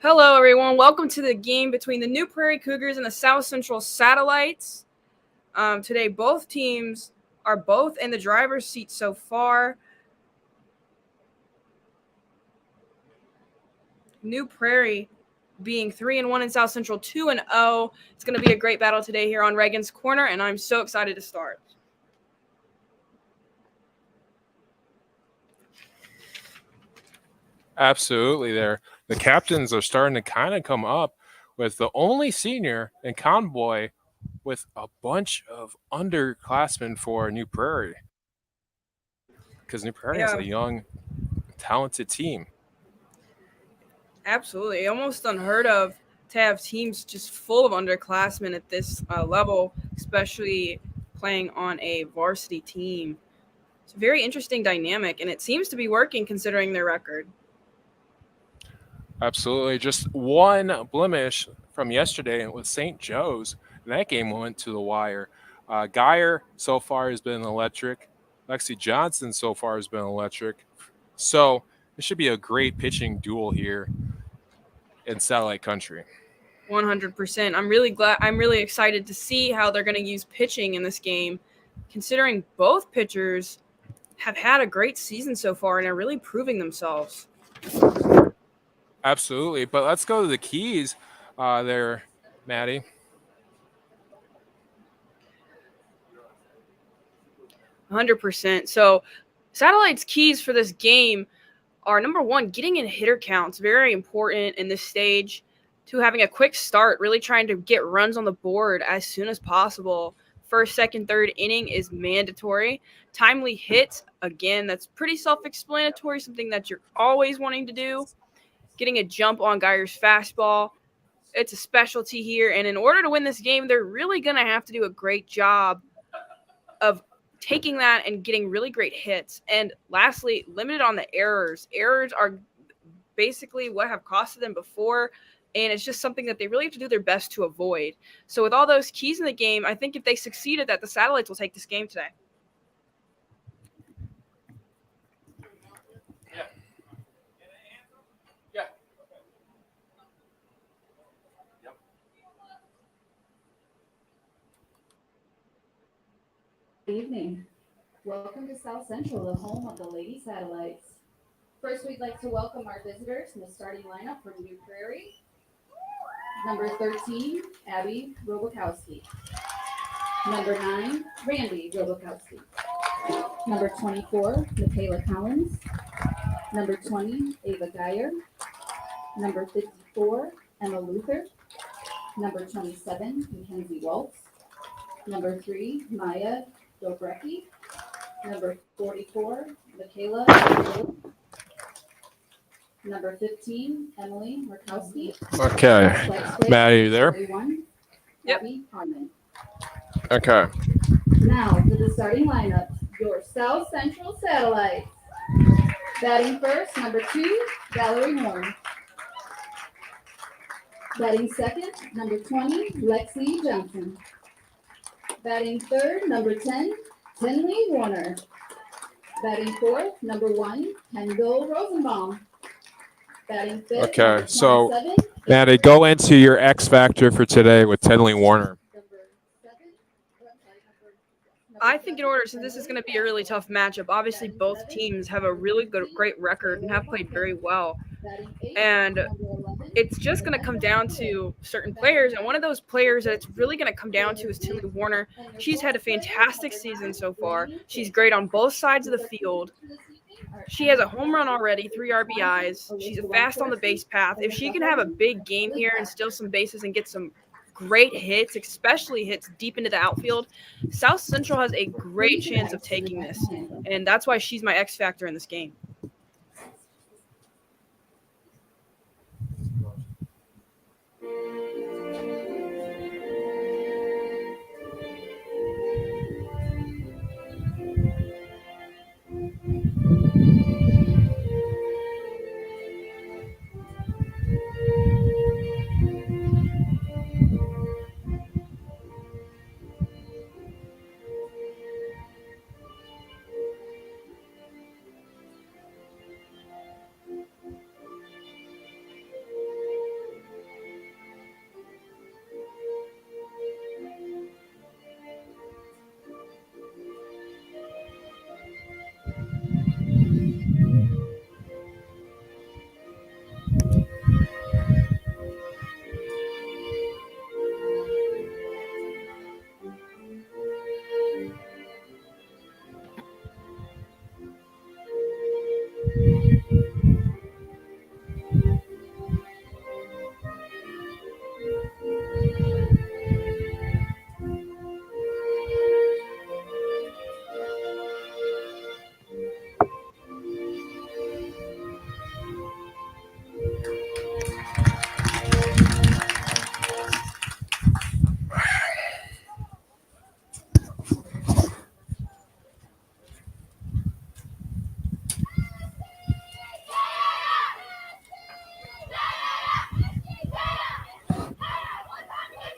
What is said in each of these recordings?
Hello, everyone. Welcome to the game between the New Prairie Cougars and the South Central Satellites. Today, both teams are both in the driver's seat so far. New Prairie being 3-1 and South Central 2-0. It's going to be a great battle today here on Reagan's Corner, and I'm so excited to start. Absolutely there. The captains are starting to kind of come up with the only senior and convoy with a bunch of underclassmen for New Prairie. Because New Prairie is a young, talented team. Absolutely. Almost unheard of to have teams just full of underclassmen at this level, especially playing on a varsity team. It's a very interesting dynamic, and it seems to be working considering their record. Absolutely. Just one blemish from yesterday with St. Joe's. And that game went to the wire. Geyer so far has been electric. Lexi Johnson so far has been electric. So it should be a great pitching duel here in Satellite Country. 100%. I'm really excited to see how they're going to use pitching in this game, considering both pitchers have had a great season so far and are really proving themselves. Absolutely. But let's go to the keys there, Maddie. %. So Satellite's keys for this game are, number one, getting in hitter counts, very important in this stage, to having a quick start, really trying to get runs on the board as soon as possible. First, second, third inning is mandatory. Timely hits, again, that's pretty self-explanatory, something that you're always wanting to do. Getting a jump on Geyer's fastball, it's a specialty here. And in order to win this game, they're really going to have to do a great job of taking that and getting really great hits. And lastly, limited on the errors. Errors are basically what have costed them before, and it's just something that they really have to do their best to avoid. So with all those keys in the game, I think if they succeeded, that the Satellites will take this game today. Good evening. Welcome to South Central, the home of the Lady Satellites. First, we'd like to welcome our visitors in the starting lineup from New Prairie. Number 13, Abby Robakowski. Number 9, Randy Robakowski. Number 24, Michaela Collins. Number 20, Ava Geyer. Number 54, Emma Luther. Number 27, Mackenzie Waltz. Number 3, Maya Dobrecki. Number 44, Michaela. Number 15, Emily Murkowski. Okay. Maddie, you there? 31, Yep. Abby Harmon. Okay. Now for the starting lineup, your South Central Satellites. Batting first, number 2, Valerie Horn. Batting second, number 20, Lexi Johnson. Batting third, number 10, Tinley Warner. Batting fourth, number 1, Kendall Rosenbaum. Batting fifth, Okay, so 27, Maddie, go into your X factor for today with Tinley Warner. I think in order, so this is going to be a really tough matchup. Obviously, both teams have a really great record and have played very well. And it's just going to come down to certain players. And one of those players that it's really going to come down to is Tinley Warner. She's had a fantastic season so far. She's great on both sides of the field. She has a home run already, 3 RBIs. She's fast on the base path. If she can have a big game here and steal some bases and get some great hits, especially hits deep into the outfield, South Central has a great chance of taking this. And that's why she's my X factor in this game.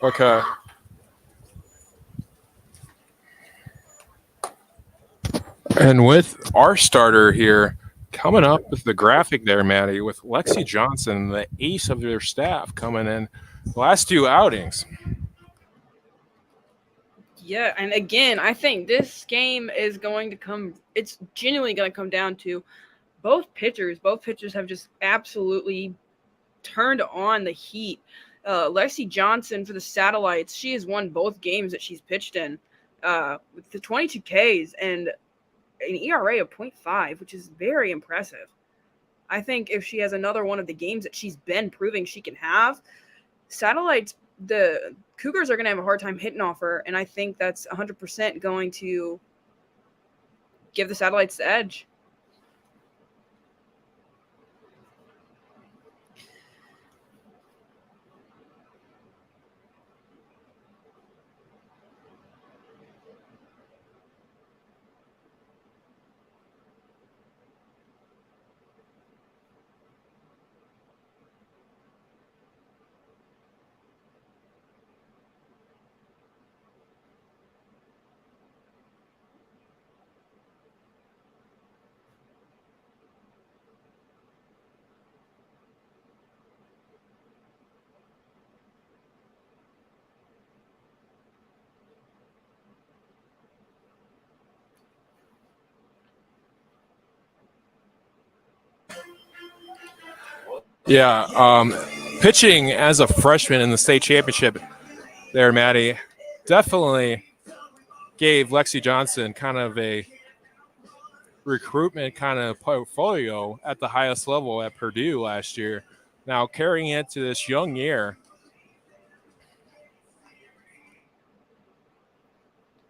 Okay. And with our starter here, coming up with the graphic there, Maddie, with Lexi Johnson, the ace of their staff, coming in the last 2 outings. Yeah, and again, I think this game is going to come – it's genuinely going to come down to both pitchers. Both pitchers have just absolutely turned on the heat. Lexi Johnson for the Satellites, she has won both games that she's pitched in with the 22 Ks and an ERA of 0.5, which is very impressive. I think if she has another one of the games that she's been proving she can have, Satellites, the Cougars are going to have a hard time hitting off her, and I think that's 100% going to give the Satellites the edge. Yeah, pitching as a freshman in the state championship there, Maddie, definitely gave Lexi Johnson kind of a recruitment kind of portfolio at the highest level at Purdue last year. Now carrying it to this young year.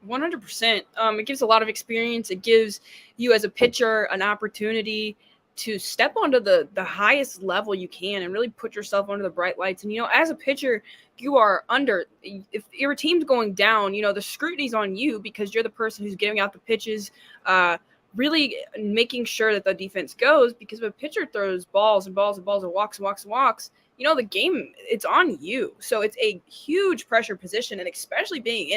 100%. It gives a lot of experience. It gives you as a pitcher an opportunity to step onto the highest level you can and really put yourself under the bright lights. And, as a pitcher, you are under – if your team's going down, the scrutiny's on you because you're the person who's giving out the pitches, really making sure that the defense goes, because if a pitcher throws balls and balls and balls and walks and walks and walks, the game, it's on you. So it's a huge pressure position, and especially being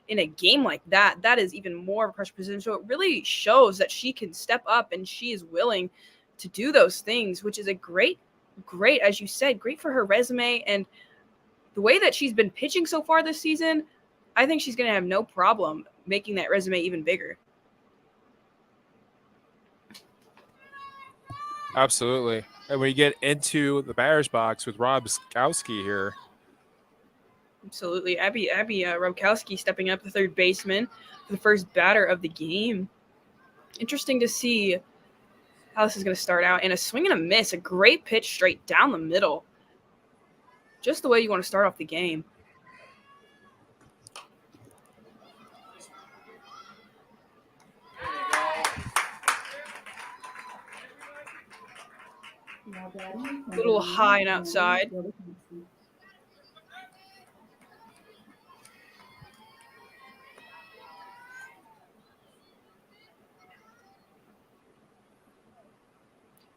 in a game like that, that is even more of a pressure position. So it really shows that she can step up and she is willing to do those things, which is a great, as you said, great for her resume. And the way that she's been pitching so far this season, I think she's going to have no problem making that resume even bigger. Absolutely. And we get into the batter's box with Rob Skowski here. Absolutely. Abby Robkowski stepping up, the third baseman, for the first batter of the game. Interesting to see how this is going to start out. And a swing and a miss, a great pitch straight down the middle. Just the way you want to start off the game. A little high and outside.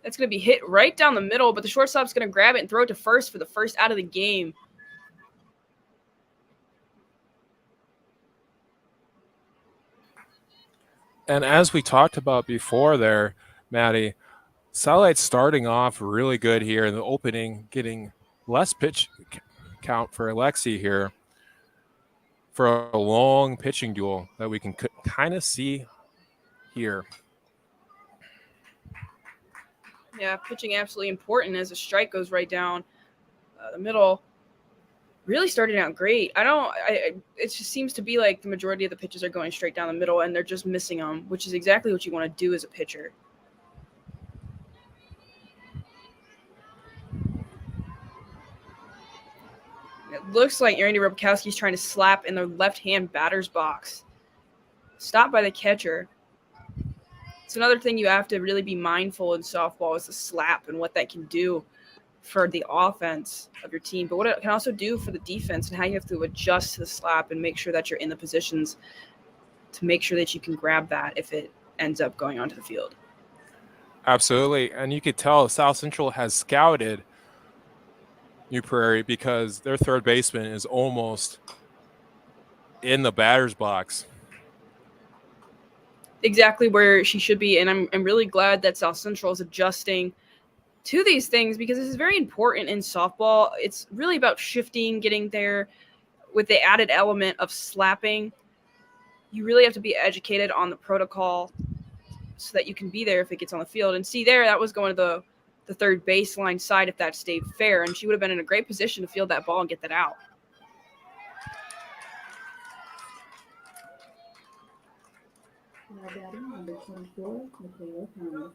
That's going to be hit right down the middle, but the shortstop's going to grab it and throw it to first for the first out of the game. And as we talked about before there, Maddie, Satellite's starting off really good here in the opening, getting less pitch count for Lexi here for a long pitching duel that we can kind of see here. Yeah, pitching absolutely important as a strike goes right down the middle. Really starting out great. It just seems to be like the majority of the pitches are going straight down the middle and they're just missing them, which is exactly what you want to do as a pitcher. It looks like Randy Robkowski's trying to slap in the left-hand batter's box. Stopped by the catcher. It's another thing you have to really be mindful in softball is the slap and what that can do for the offense of your team, but what it can also do for the defense and how you have to adjust to the slap and make sure that you're in the positions to make sure that you can grab that if it ends up going onto the field. Absolutely. And you could tell South Central has scouted New Prairie, because their third baseman is almost in the batter's box. Exactly where she should be, and I'm really glad that South Central is adjusting to these things because this is very important in softball. It's really about shifting, getting there with the added element of slapping. You really have to be educated on the protocol so that you can be there if it gets on the field. And see there, that was going to the third baseline side if that stayed fair, and she would have been in a great position to field that ball and get that out. Now batting number 24, Michaela Thomas.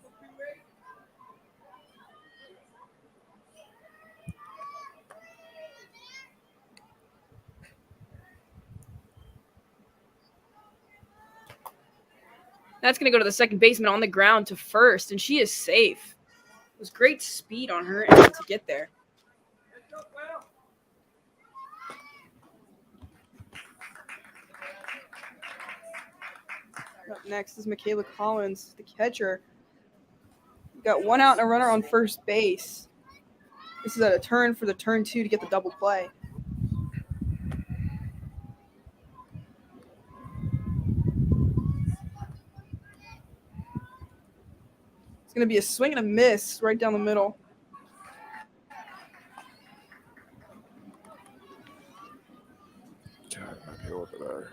That's going to go to the second baseman on the ground to first, and she is safe. It was great speed on her end to get there. Up next is Michaela Collins, the catcher. We got one out and a runner on first base. This is at a turn for the turn 2 to get the double play. It's going to be a swing and a miss right down the middle. God, okay, look at that.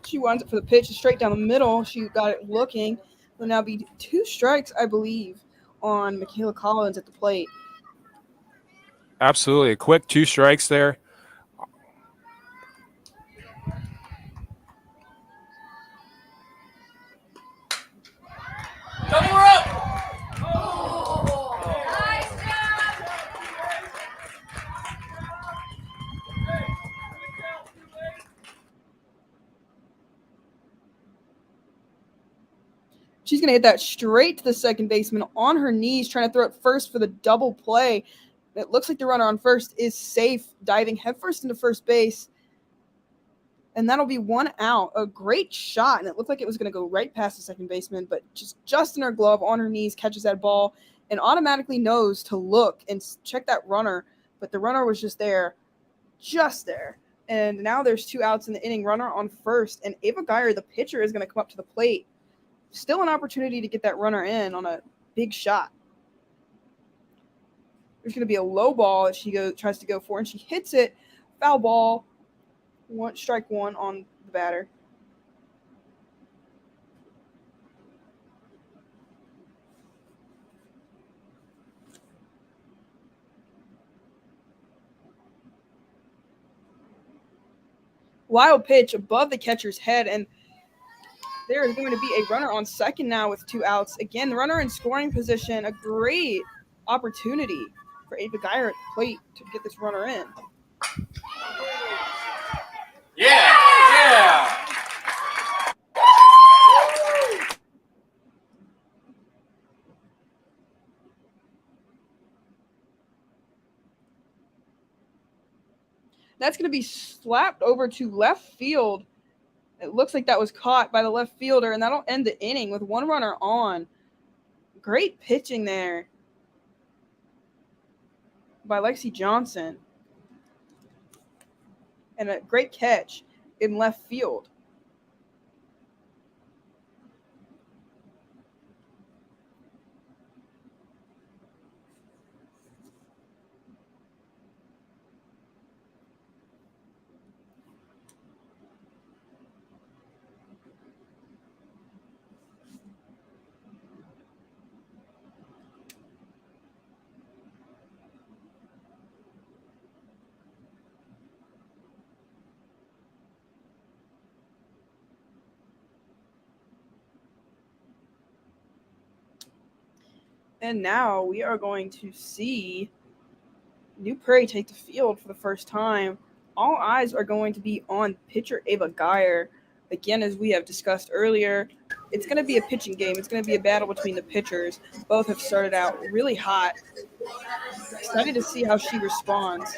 She winds up for the pitch straight down the middle. She got it looking. Will now be 2 strikes, I believe, on Michaela Collins at the plate. Absolutely. A quick 2 strikes there. Double her up! She's going to hit that straight to the second baseman on her knees, trying to throw it first for the double play. It looks like the runner on first is safe, diving headfirst into first base. And that'll be 1 out. A great shot, and it looked like it was going to go right past the second baseman, but just in her glove, on her knees, catches that ball and automatically knows to look and check that runner. But the runner was just there. And now there's 2 outs in the inning. Runner on first, and Ava Geyer, the pitcher, is going to come up to the plate. Still an opportunity to get that runner in on a big shot. There's going to be a low ball that she tries to go for, and she hits it. Foul ball. Strike 1 on the batter. Wild pitch above the catcher's head, and there is going to be a runner on second now with 2 outs. Again, the runner in scoring position, a great opportunity for Ava Geyer at the plate to get this runner in. Yeah! That's going to be slapped over to left field. It looks like that was caught by the left fielder, and that'll end the inning with 1 runner on. Great pitching there by Lexi Johnson. And a great catch in left field. And now we are going to see New Prairie take the field for the first time. All eyes are going to be on pitcher Ava Geyer. Again, as we have discussed earlier, it's going to be a pitching game. It's going to be a battle between the pitchers. Both have started out really hot. Excited to see how she responds.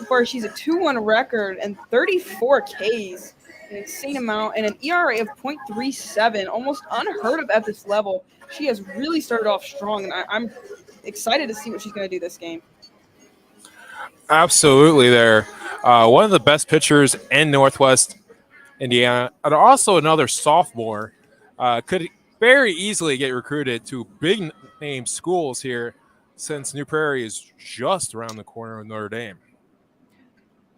So far, she's a 2-1 record and 34 Ks, an insane amount, and an ERA of .37, almost unheard of at this level. She has really started off strong, and I'm excited to see what she's going to do this game. Absolutely there. One of the best pitchers in Northwest Indiana, and also another sophomore, could very easily get recruited to big name schools here since New Prairie is just around the corner of Notre Dame.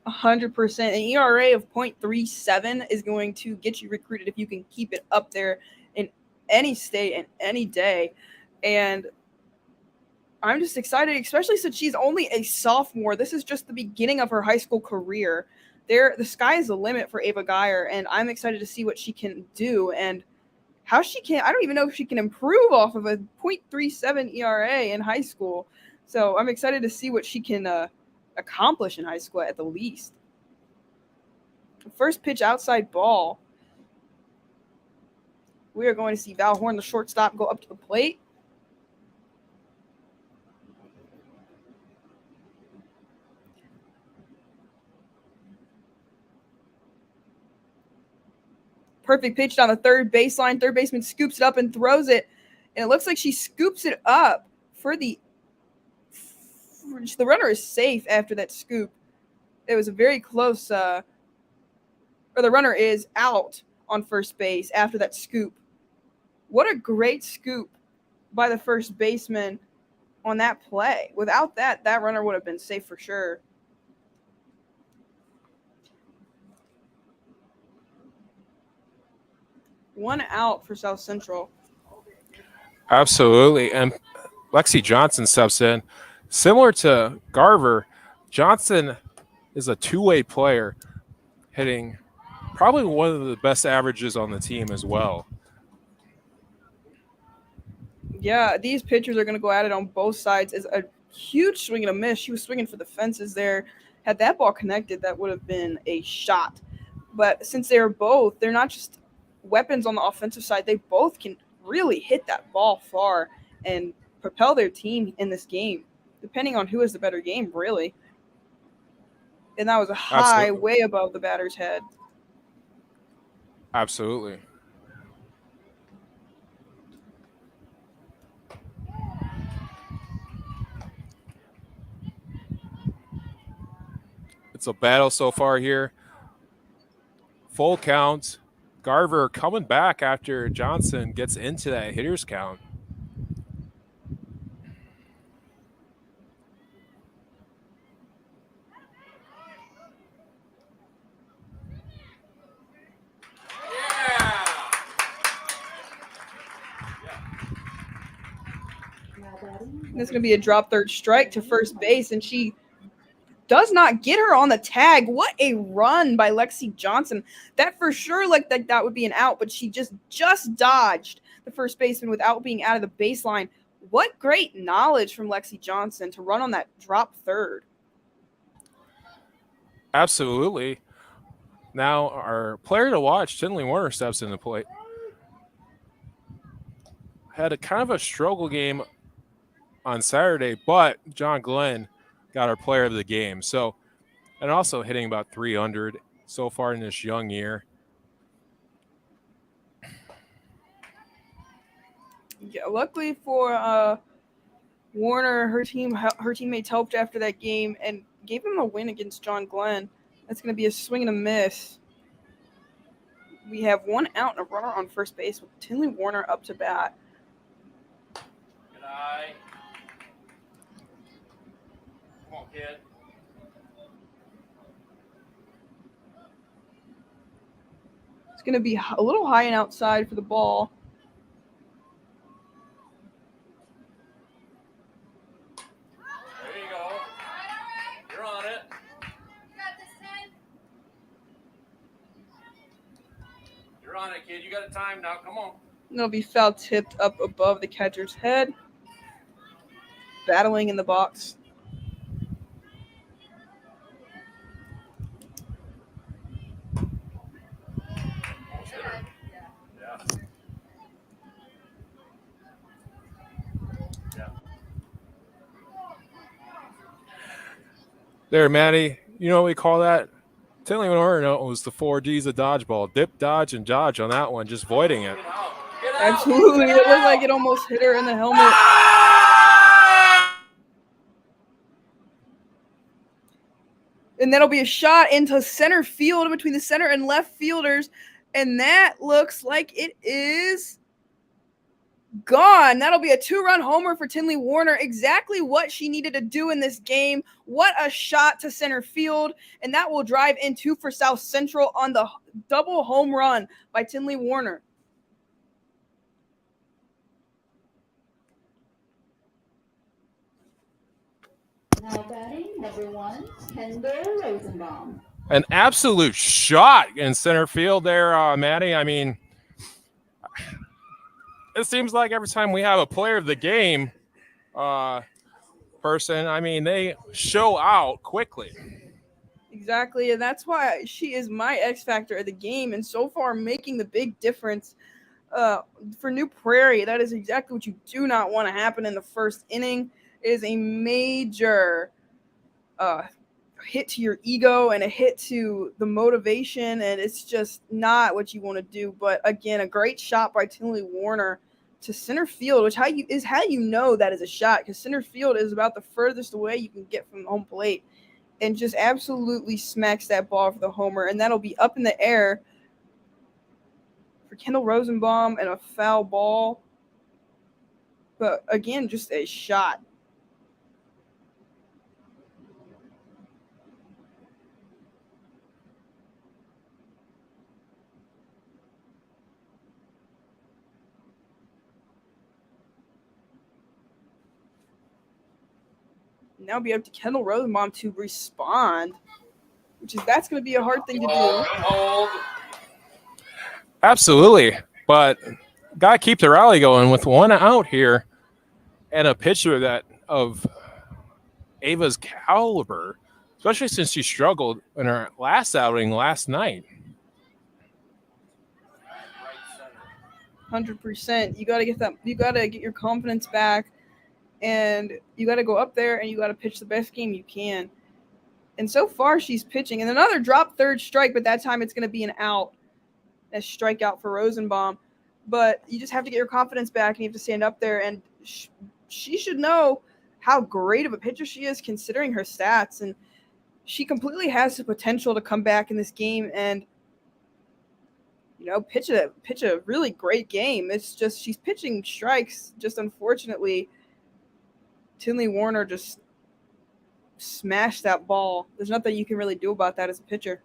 100%. An ERA of .37 is going to get you recruited if you can keep it up there in any state and any day. And I'm just excited, especially since she's only a sophomore. This is just the beginning of her high school career. The sky is the limit for Ava Geyer, and I'm excited to see what she can do and how she can. I don't even know if she can improve off of a .37 ERA in high school. So I'm excited to see what she can accomplish in high school at the least. First pitch outside ball. We are going to see Val Horn, the shortstop, go up to the plate. Perfect pitch down the third baseline. Third baseman scoops it up and throws it. And it looks like she scoops it up for the runner is safe after that scoop. It was a very close, or the runner is out on first base after that scoop. What a great scoop by the first baseman on that play. Without that, that runner would have been safe for sure. One out for South Central. Absolutely. And Lexi Johnson steps in. Similar to Garver, Johnson is a two-way player, hitting probably one of the best averages on the team as well. Yeah, these pitchers are going to go at it on both sides. It's a huge swing and a miss. She was swinging for the fences there. Had that ball connected, that would have been a shot. But since they're not just weapons on the offensive side, they both can really hit that ball far and propel their team in this game, depending on who has the better game, really. And that was a high, way above the batter's head. Absolutely. It's a battle so far here. Full count. Garver coming back after Johnson gets into that hitter's count. That's going to be a drop third strike to first base, and she does not get her on the tag. What a run by Lexi Johnson. That for sure looked like that would be an out, but she just dodged the first baseman without being out of the baseline. What great knowledge from Lexi Johnson to run on that drop third. Absolutely. Now our player to watch, Tinley Warner, steps in the plate. Had a kind of a struggle game on Saturday, but John Glenn got our player of the game. So, and also hitting about 300 so far in this young year. Yeah, luckily for Warner, her teammates helped after that game and gave him a win against John Glenn. That's going to be a swing and a miss. We have one out and a runner on first base with Tinley Warner up to bat. Good eye. Come on, kid. It's going to be a little high and outside for the ball. There you go. You're on it. You're on it, kid. You got a time now. Come on. It'll be foul tipped up above the catcher's head. Battling in the box. There, Maddie, You know what we call that? Tinley Warner knows the 4 Ds of dodgeball. Dip, dodge, and dodge on that one, just voiding it. Absolutely. It looked like it almost hit her in the helmet. And that'll be a shot into center field in between the center and left fielders. And that looks like it is gone. That'll be a 2-run homer for Tinley Warner. Exactly what she needed to do in this game. What a shot to center field. And that will drive in 2 for South Central on the double home run by Tinley Warner. Now batting, number 1, Kendall Rosenbaum. An absolute shot in center field there, Maddie. I mean, it seems like every time we have a player of the game person, I mean, they show out quickly. Exactly, and that's why she is my X factor of the game, and so far making the big difference for New Prairie. That is exactly what you do not want to happen in the first inning. It is a major hit to your ego and a hit to the motivation, and it's just not what you want to do. But again, a great shot by Tinley Warner to center field, which how you know that is a shot, because center field is about the furthest away you can get from home plate, and just absolutely smacks that ball for the homer, and that'll be up in the air for Kendall Rosenbaum and a foul ball. But again, just a shot. Now be up to Kendall Rosenbaum to respond, that's going to be a hard thing to do. Absolutely, but got to keep the rally going with 1 out here and a pitcher that of Ava's caliber, especially since she struggled in her last outing last night. 100%. You got to get that. You got to get your confidence back, and you got to go up there and you got to pitch the best game you can. And so far, she's pitching. And another drop third strike, but that time it's going to be an out. A strikeout for Rosenbaum. But you just have to get your confidence back, and you have to stand up there. And she should know how great of a pitcher she is, considering her stats. And she completely has the potential to come back in this game and, pitch a really great game. It's just she's pitching strikes. Just unfortunately, Tinley Warner just smashed that ball. There's nothing you can really do about that as a pitcher.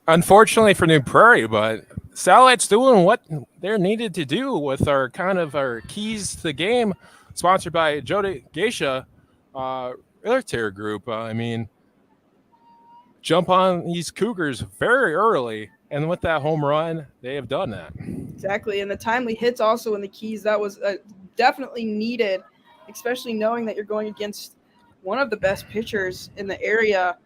Unfortunately for New Prairie, but Satellites doing what they're needed to do with our keys to the game, sponsored by Jody Geisha Realtor Group. I mean, jump on these Cougars very early, and with that home run, they have done that. Exactly, and the timely hits also in the keys, that was definitely needed, especially knowing that you're going against one of the best pitchers in the area.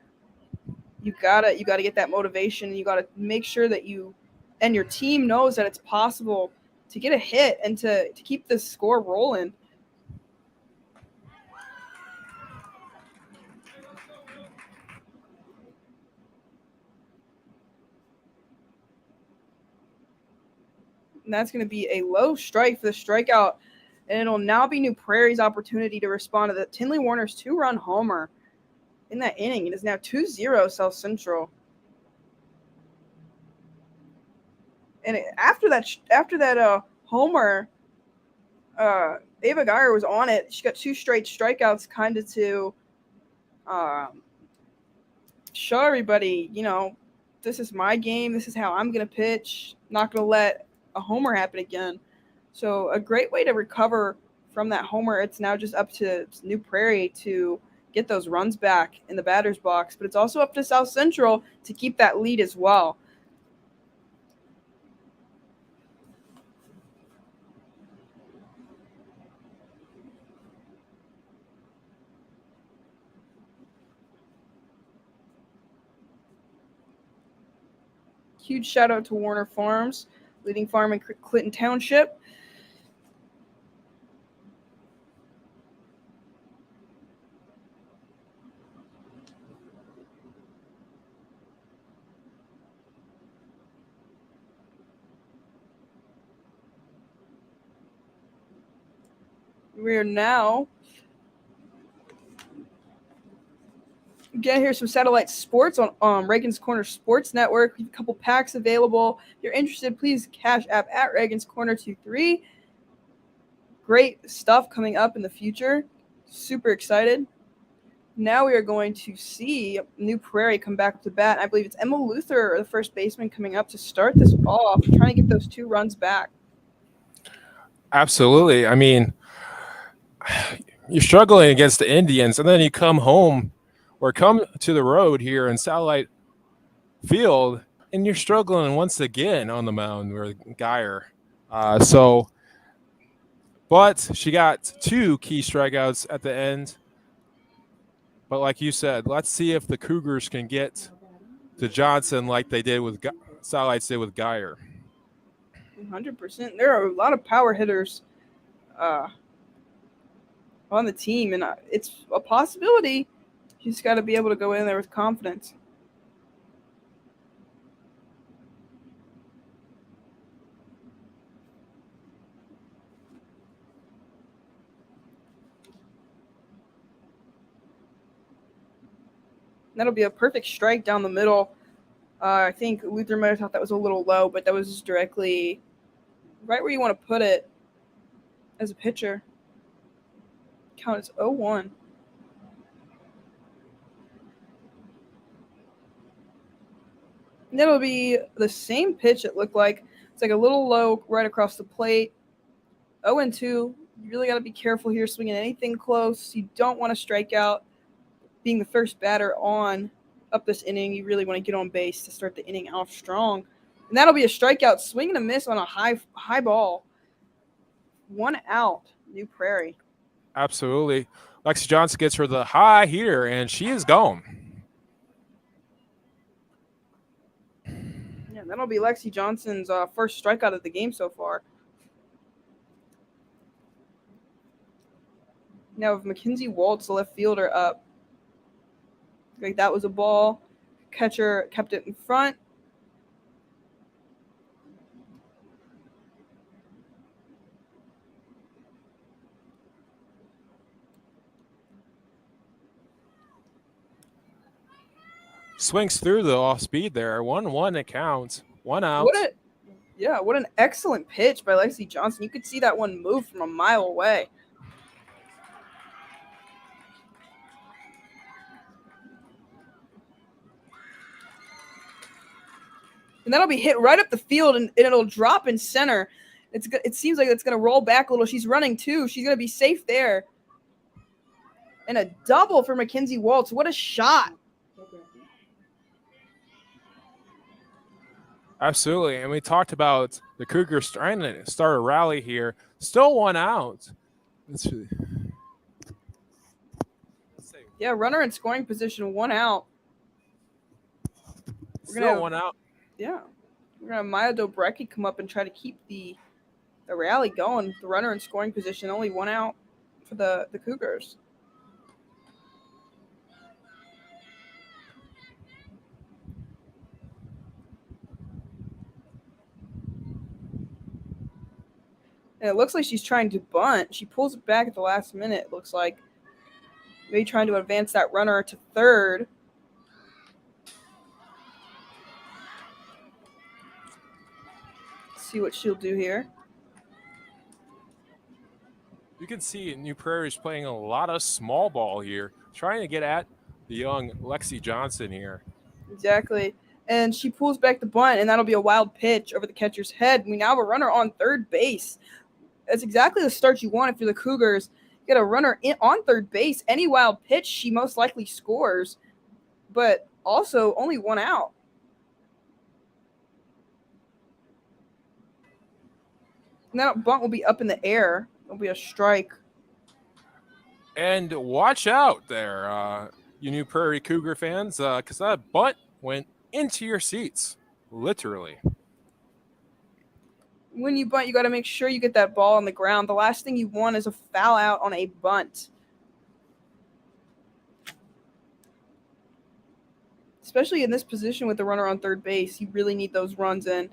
You gotta get that motivation. You gotta make sure that you and your team knows that it's possible to get a hit and to keep this score rolling. And that's going to be a low strike for the strikeout. And it'll now be New Prairie's opportunity to respond to the Tinley Warner's 2-run homer in that inning. It is now 2-0 South Central. And after that homer, Ava Geyer was on it. She got 2 straight strikeouts, kind of to show everybody, this is my game. This is how I'm going to pitch. Not going to let a homer happen again. So a great way to recover from that homer. It's now just up to New Prairie to get those runs back in the batter's box, but it's also up to South Central to keep that lead as well. Huge shout out to Warner Farms, leading farm in Clinton Township. We are now again, here's some satellite sports on Reagan's Corner Sports Network. We have a couple packs available. If you're interested, please cash app at Reagan's Corner 23. Great stuff coming up in the future. Super excited. Now we are going to see New Prairie come back to bat. I believe it's Emma Luther, the first baseman, coming up to start this off, trying to get those 2 runs back. Absolutely. I mean, you're struggling against the Indians, and then you come home or come to the road here in Satellite Field, and you're struggling once again on the mound with Geyer. But she got 2 key strikeouts at the end. But like you said, let's see if the Cougars can get to Johnson like they did with Satellites did with Geyer. 100%. There are a lot of power hitters on the team, and it's a possibility. You just got to be able to go in there with confidence. That'll be a perfect strike down the middle. I think Luther might have thought that was a little low, but that was just directly right where you want to put it as a pitcher. Count is 0-1. And that'll be the same pitch it looked like. It's like a little low right across the plate. 0-2. You really got to be careful here swinging anything close. You don't want to strike out. Being the first batter on up this inning, you really want to get on base to start the inning off strong. And that'll be a strikeout. Swing and a miss on a high ball. 1 out, New Prairie. Absolutely. Lexi Johnson gets her the high here, and she is gone. Yeah, that'll be Lexi Johnson's first strikeout of the game so far. Now with Mackenzie Waltz, the left fielder, up. Like that was a ball. Catcher kept it in front. Swings through the off speed there. 1-1 it counts. 1 out. What an excellent pitch by Lexi Johnson. You could see that one move from a mile away. And that'll be hit right up the field, and it'll drop in center. It seems like it's going to roll back a little. She's running too. She's going to be safe there. And a double for Mackenzie Waltz. What a shot. Absolutely. And we talked about the Cougars trying to start a rally here. Still 1 out. Yeah, runner in scoring position, 1 out. Still 1 out. Yeah. We're going to have Maya Dobrecki come up and try to keep the rally going. The runner in scoring position, only 1 out for the Cougars. And it looks like she's trying to bunt. She pulls it back at the last minute, it looks like. Maybe trying to advance that runner to third. See what she'll do here. You can see New Prairie's playing a lot of small ball here, trying to get at the young Lexi Johnson here. Exactly. And she pulls back the bunt, and that'll be a wild pitch over the catcher's head. We now have a runner on third base. That's exactly the start you want if you're the Cougars. You get a runner on third base. Any wild pitch, she most likely scores. But also only 1 out. And that bunt will be up in the air. It'll be a strike. And watch out there, you New Prairie Cougar fans, because that bunt went into your seats, literally. When you bunt, you got to make sure you get that ball on the ground. The last thing you want is a foul out on a bunt. Especially in this position with the runner on third base, you really need those runs in.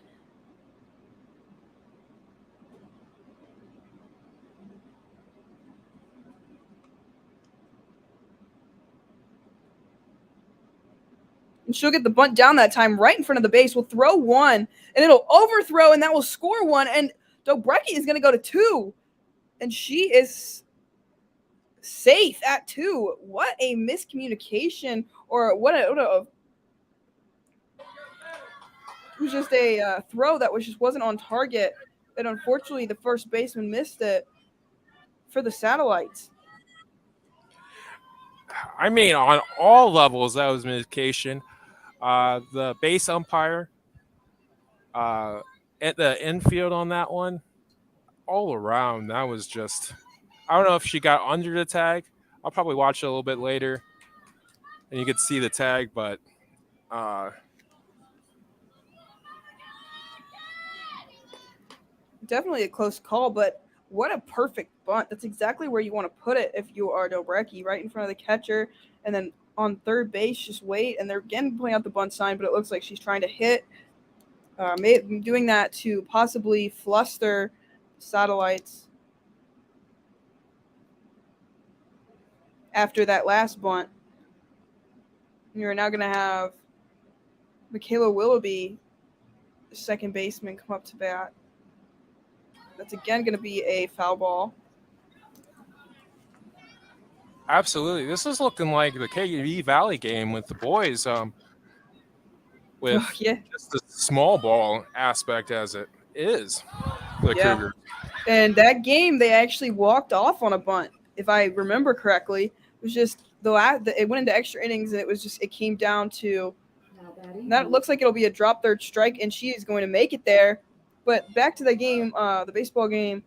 And she'll get the bunt down that time right in front of the base. We'll throw one, and it'll overthrow, and that will score one. And Dobrecki is going to go to 2, and she is safe at 2. What a miscommunication, or what a it was just a throw that just wasn't on target. And unfortunately, the first baseman missed it for the Satellites. I mean, on all levels, that was miscommunication. The base umpire at the infield on that one, all around, that was just, I don't know if she got under the tag. I'll probably watch it a little bit later, and you could see the tag, but definitely a close call, but what a perfect bunt. That's exactly where you want to put it if you are Dobrecki, right in front of the catcher, and then on third base, just wait. And they're again playing out the bunt sign, but it looks like she's trying to hit. Doing that to possibly fluster Satellites after that last bunt. You're now going to have Michaela Willoughby, the second baseman, come up to bat. That's again going to be a foul ball. absolutely, this is looking like the KV Valley game with the boys. With just the small ball aspect as it is for the Cougars. And that game, they actually walked off on a bunt, if I remember correctly. It was just it went into extra innings, and it came down to that. Looks like it'll be a drop third strike, and she is going to make it there. But back to the game, the baseball game,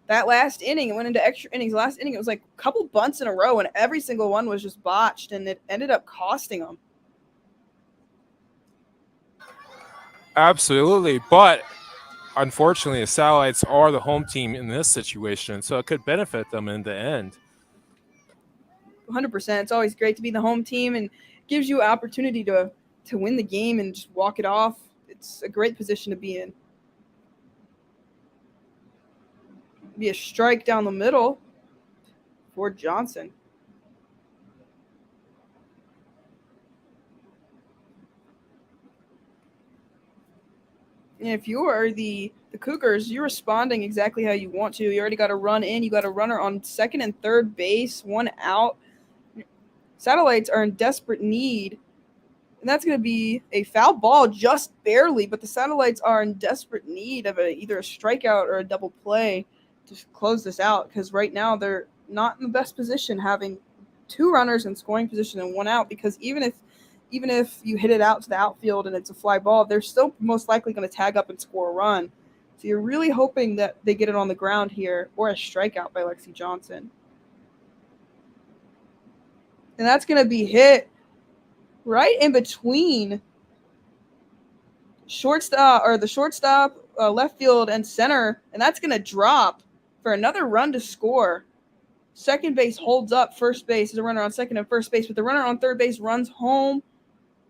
that last inning, it went into extra innings. Last inning, it was like a couple bunts in a row, and every single one was just botched, and it ended up costing them. Absolutely, but unfortunately, the Satellites are the home team in this situation, so it could benefit them in the end. 100%. It's always great to be the home team, and gives you an opportunity to win the game and just walk it off. It's a great position to be in. Be a strike down the middle for Johnson. And if you are the Cougars, you're responding exactly how you want to. You already got a run in. You got a runner on second and third base, 1 out. Satellites are in desperate need, and that's going to be a foul ball just barely, but the Satellites are in desperate need of either a strikeout or a double play to close this out, because right now they're not in the best position, having 2 runners in scoring position and 1 out, because even if you hit it out to the outfield and it's a fly ball, they're still most likely going to tag up and score a run. So you're really hoping that they get it on the ground here, or a strikeout by Lexi Johnson. And that's going to be hit right in between the shortstop, left field, and center, and that's going to drop for another run to score. Second base holds up. First base is a runner on second and first base, but the runner on third base runs home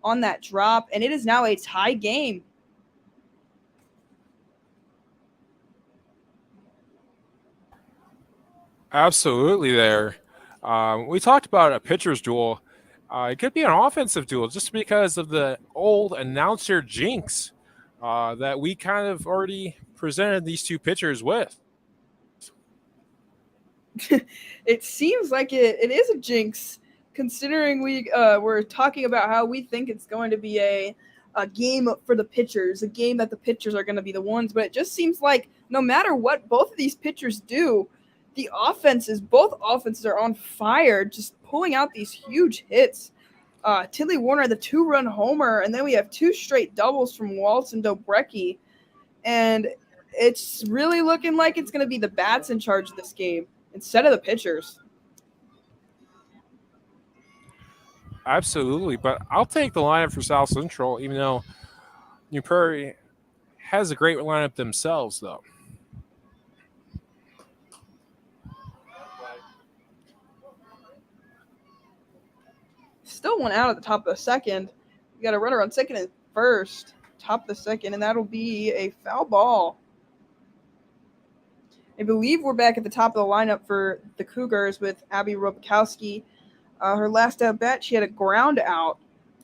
on that drop, and it is now a tie game. Absolutely there. We talked about a pitcher's duel. It could be an offensive duel just because of the old announcer jinx that we kind of already presented these 2 pitchers with. It seems like it is a jinx, considering we're talking about how we think it's going to be a game for the pitchers, a game that the pitchers are going to be the ones. But it just seems like no matter what both of these pitchers do, both offenses are on fire, just pulling out these huge hits. Tilly Warner, the 2-run homer, and then we have 2 straight doubles from Waltz and Dobrecki. And it's really looking like it's going to be the bats in charge of this game instead of the pitchers. Absolutely, but I'll take the lineup for South Central, even though New Prairie has a great lineup themselves, though. Still 1 out at the top of the second. You got a runner on second and first, top of the second, and that'll be a foul ball. I believe we're back at the top of the lineup for the Cougars with Abby Robakowski. Her last at bat, she had a ground out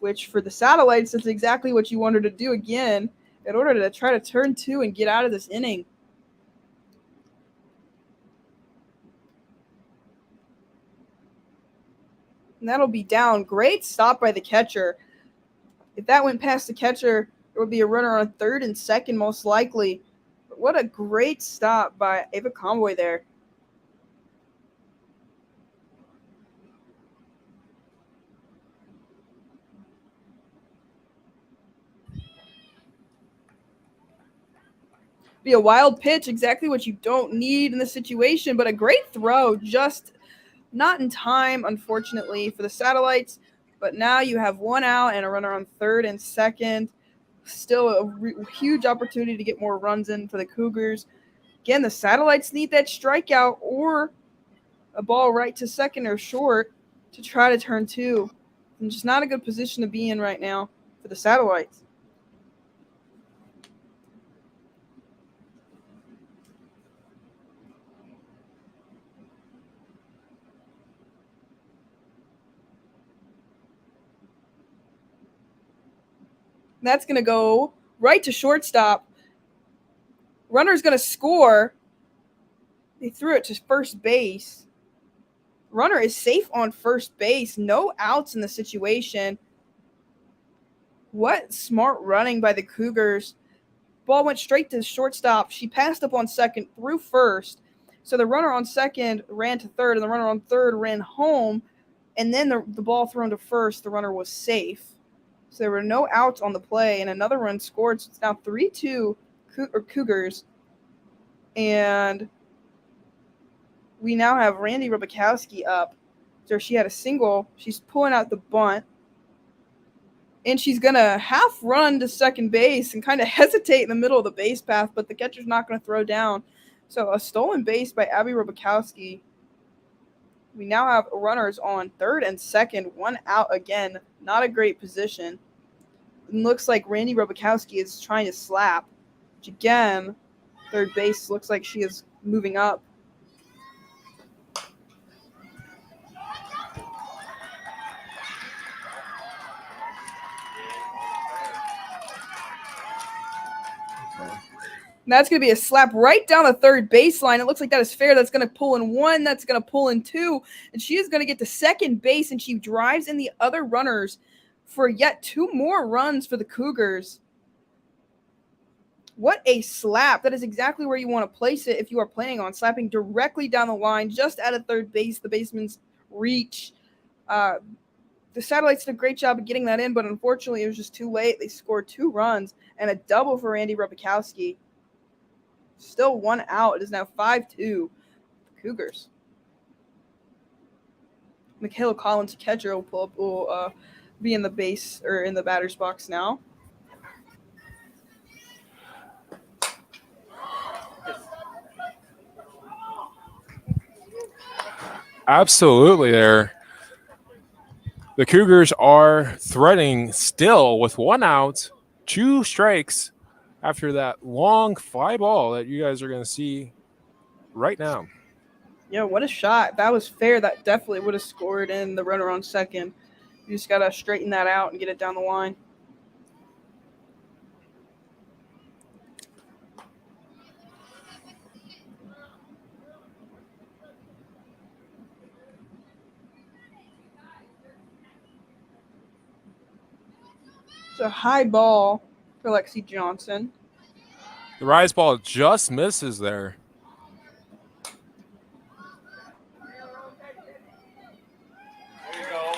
which for the Satellites, that's exactly what you want her to do again in order to try to turn 2 and get out of this inning. And that'll be down. Great stop by the catcher. If that went past the catcher, there would be a runner on third and second most likely. But what a great stop by Ava Convoy there. Be a wild pitch, exactly what you don't need in this situation, but a great throw, just not in time, unfortunately, for the Satellites. But now you have 1 out and a runner on third and second. Still a huge opportunity to get more runs in for the Cougars. Again, the Satellites need that strikeout or a ball right to second or short to try to turn 2. And just not a good position to be in right now for the Satellites. That's going to go right to shortstop. Runner's going to score. They threw it to first base. Runner is safe on first base. No outs in the situation. What smart running by the Cougars. Ball went straight to shortstop. She passed up on second, threw first. So the runner on second ran to third, and the runner on third ran home. And then the ball thrown to first, the runner was safe. So there were no outs on the play, and another run scored. So it's now 3-2 Cougars. And we now have Randy Rubikowski up. So she had a single. She's pulling out the bunt. And she's going to half run to second base and kind of hesitate in the middle of the base path, but the catcher's not going to throw down. So a stolen base by Abby Rubikowski. We now have runners on third and second, 1 out again. Not a great position. It looks like Randy Rubikowski is trying to slap, which again, third base looks like she is moving up. And that's going to be a slap right down the third baseline. It looks like that is fair. That's going to pull in 1. That's going to pull in 2. And she is going to get to second base, and she drives in the other runners for yet 2 more runs for the Cougars. What a slap. That is exactly where you want to place it if you are planning on slapping directly down the line, just out of third base, the baseman's reach. The Satellites did a great job of getting that in, but unfortunately it was just too late. They scored 2 runs and a double for Randy Rubikowski. Still 1 out. It is now 5-2 Cougars. Michaela Collins, catcher, will be in the base or in the batter's box now. Absolutely there. The Cougars are threatening still with 1 out, 2 strikes after that long fly ball that you guys are going to see right now. Yeah, what a shot. If that was fair, that definitely would have scored in the runner on second. You just got to straighten that out and get it down the line. It's a high ball for Lexi Johnson. The rise ball just misses there. There you go.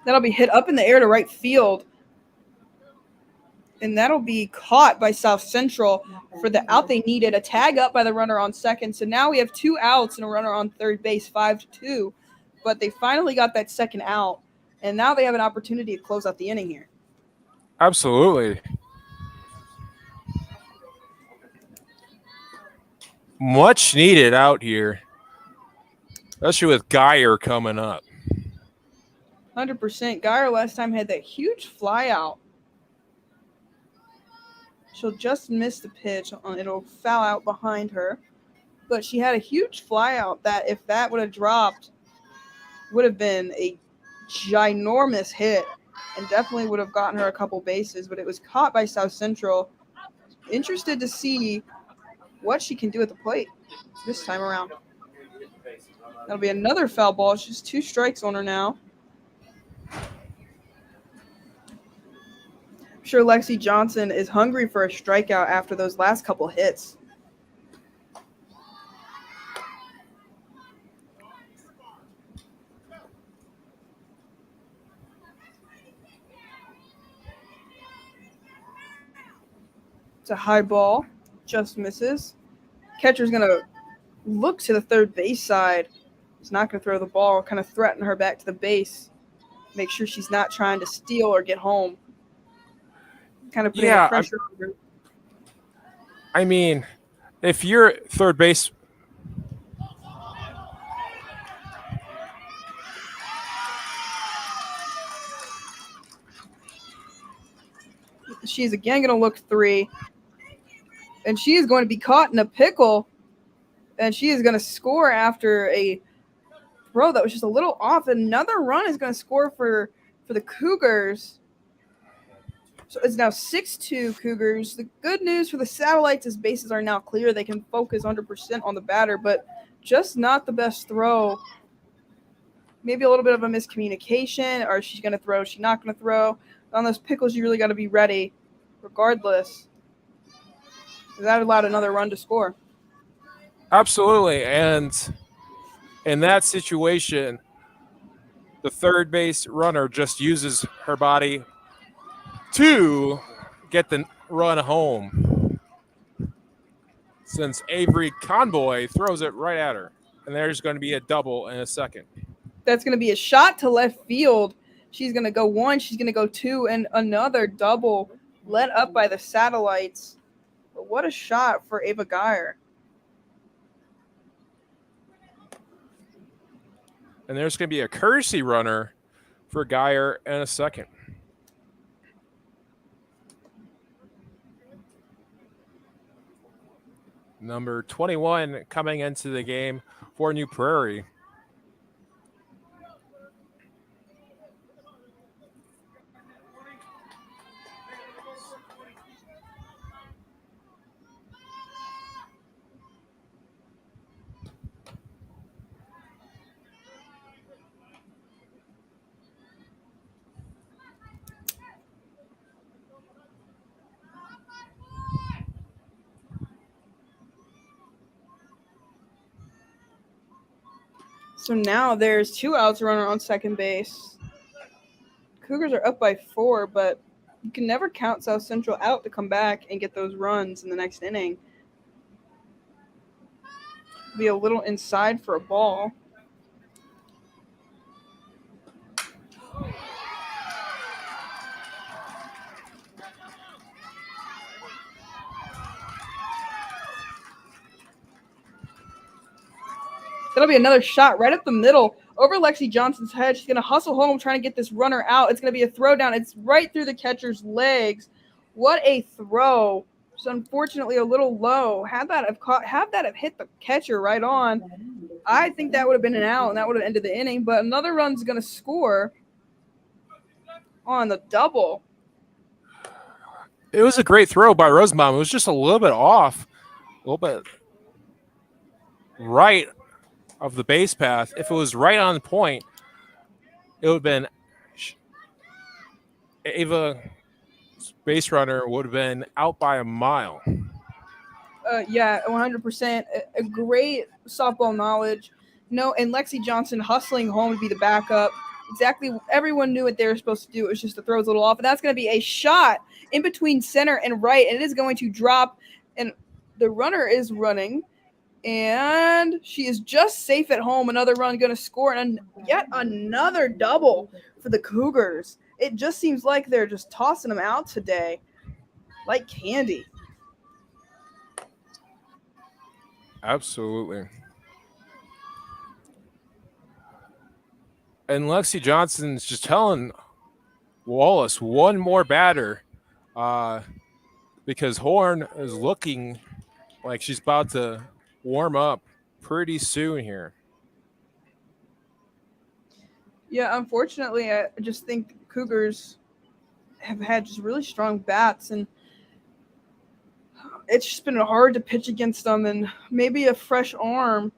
That'll be hit up in the air to right field. And that'll be caught by South Central for the out they needed. A tag up by the runner on second. So now we have 2 outs and a runner on third base, 5-2. But they finally got that second out. And now they have an opportunity to close out the inning here. Absolutely. Much needed out here, especially with Geyer coming up. 100%. Geyer last time had that huge fly out. She'll just miss the pitch. It'll foul out behind her. but she had a huge flyout that if that would have dropped, would have been a ginormous hit and definitely would have gotten her a couple bases, but it was caught by South Central. Interested to see what she can do at the plate this time around. That'll be another foul ball. She's 2 strikes on her now. I'm sure Lexi Johnson is hungry for a strikeout after those last couple hits. It's a high ball, just misses. Catcher's going to look to the third base side. He's not going to throw the ball, kind of threaten her back to the base. Make sure she's not trying to steal or get home. Kind of putting pressure on her. I mean, if you're third base, she's again going to look 3. And she is going to be caught in a pickle. And she is going to score after a throw that was just a little off. Another run is going to score for the Cougars. So it's now 6-2 Cougars. The good news for the Satellites is bases are now clear. They can focus 100% on the batter, but just not the best throw. Maybe a little bit of a miscommunication. Or she's going to throw, she's not going to throw. On those pickles, you really got to be ready regardless. That allowed another run to score. Absolutely. And in that situation, the third base runner just uses her body to get the run home. Since Avery Conboy throws it right at her. And there's going to be a double in a second. That's going to be a shot to left field. She's going to go 1, she's going to go 2, and another double led up by the Satellites. But what a shot for Ava Geyer. And there's going to be a courtesy runner for Geyer in a second. Number 21 coming into the game for New Prairie. So now there's 2 outs, runner on second base. Cougars are up by 4, but you can never count South Central out to come back and get those runs in the next inning. Be a little inside for a ball. That'll be another shot right up the middle over Lexi Johnson's head. She's going to hustle home trying to get this runner out. It's going to be a throw down. It's right through the catcher's legs. What a throw. Just unfortunately a little low. Have that have hit the catcher right on. I think that would have been an out, and that would have ended the inning. But another run's going to score on the double. It was a great throw by Rosenbaum. It was just a little bit off, a little bit right of the base path. If it was right on point, it would have been Ava base runner would have been out by a mile. Yeah, 100%. A great softball knowledge. No, and Lexi Johnson hustling home to be the backup. Exactly, everyone knew what they were supposed to do. It was just the throws a little off, and that's going to be a shot in between center and right, and it is going to drop, and the runner is running, and she is just safe at home. Another run going to score, and yet another double for the Cougars. It just seems like they're just tossing them out today like candy. Absolutely. And Lexi Johnson's just telling Wallace one more batter because Horn is looking like she's about to warm up pretty soon here. Yeah, unfortunately, I just think Cougars have had just really strong bats, and it's just been hard to pitch against them, and maybe a fresh arm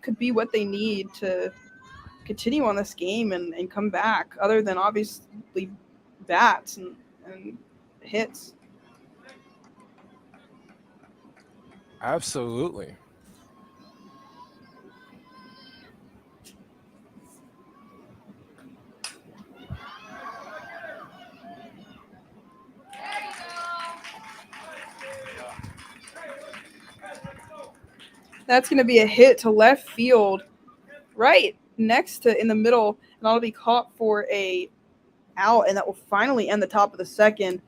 could be what they need to continue on this game and come back, other than obviously bats and hits. Absolutely. That's going to be a hit to left field, right next to in the middle, and that'll be caught for a out, and that will finally end the top of the second.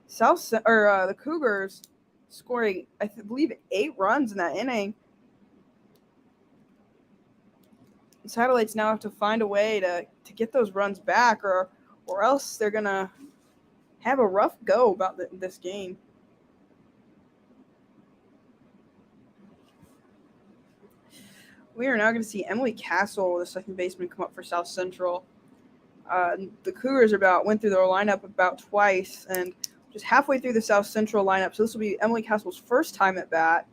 The Cougars scoring, I believe, 8 runs in that inning. The Satellites now have to find a way to get those runs back, or else they're gonna have a rough go about this game. We are now going to see Emily Castle, the second baseman, come up for South Central. The Cougars went through their lineup about twice, and just halfway through the South Central lineup. So this will be Emily Castle's first time at bat.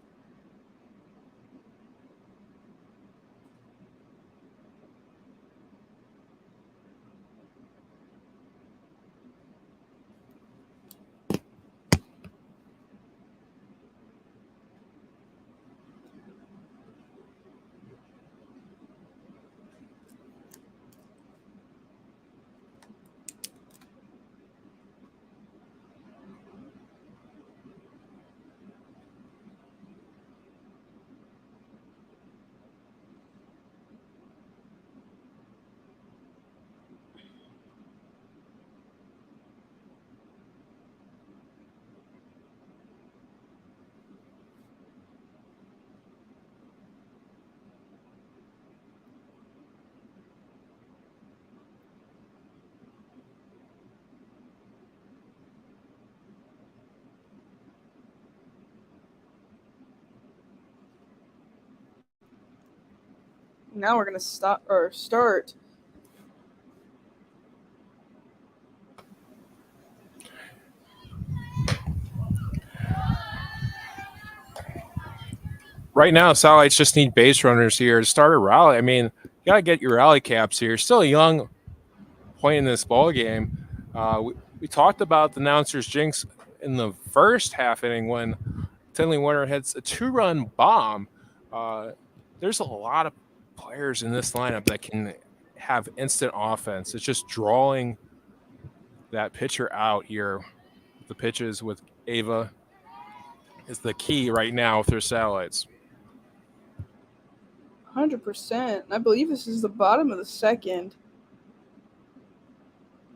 Now we're going to start. Right now, Satellites just need base runners here to start a rally. I mean, you got to get your rally caps here. Still a young point in this ball game. We talked about the announcer's jinx in the first half inning when Tinley Warner hits a 2-run bomb. There's a lot of players in this lineup that can have instant offense. It's just drawing that pitcher out here. The pitches with Ava is the key right now with their Satellites. 100%. I believe this is the bottom of the second.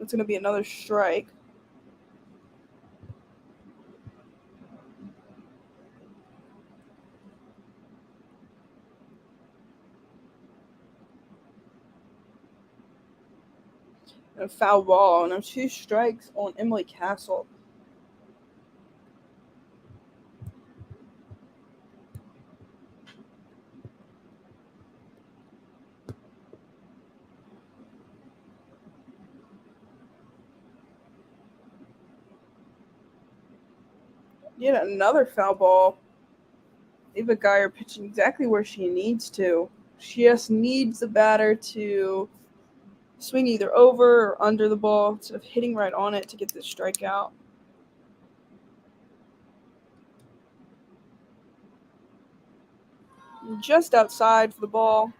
It's going to be another strike. And a foul ball. And 2 strikes on Emily Castle. Yet another foul ball. Ava Geyer pitching exactly where she needs to. She just needs the batter to swing either over or under the ball instead of hitting right on it to get the strikeout. Just outside for the ball.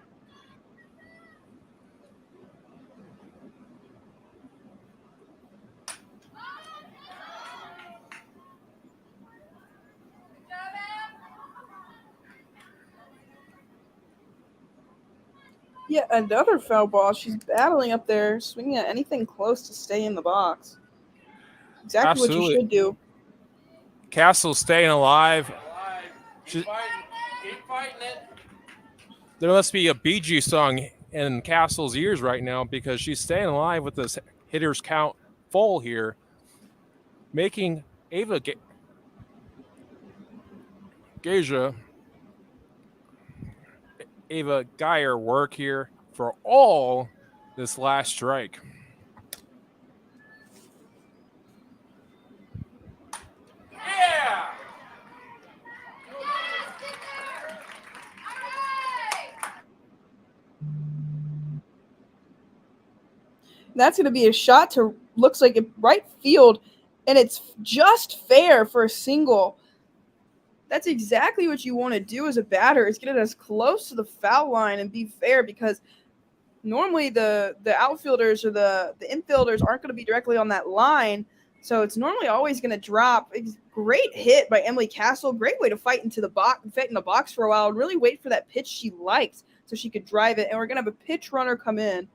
Yet another foul ball. She's battling up there, swinging at anything close to stay in the box. Exactly Absolutely. what you should do. Castle staying alive. Keep fighting it. There must be a Bee Gees song in Castle's ears right now because she's staying alive with this hitters count full here, making Ava Geisha Ava Geyer work here for all this last strike. Yeah! That's going to be a shot to, looks like, right field, and it's just fair for a single. That's exactly what you want to do as a batter, is get it as close to the foul line and be fair, because normally the outfielders or the infielders aren't going to be directly on that line, so it's normally always going to drop. Great hit by Emily Castle. Great way to fight in the box for a while and really wait for that pitch she liked so she could drive it. And we're going to have a pitch runner come in.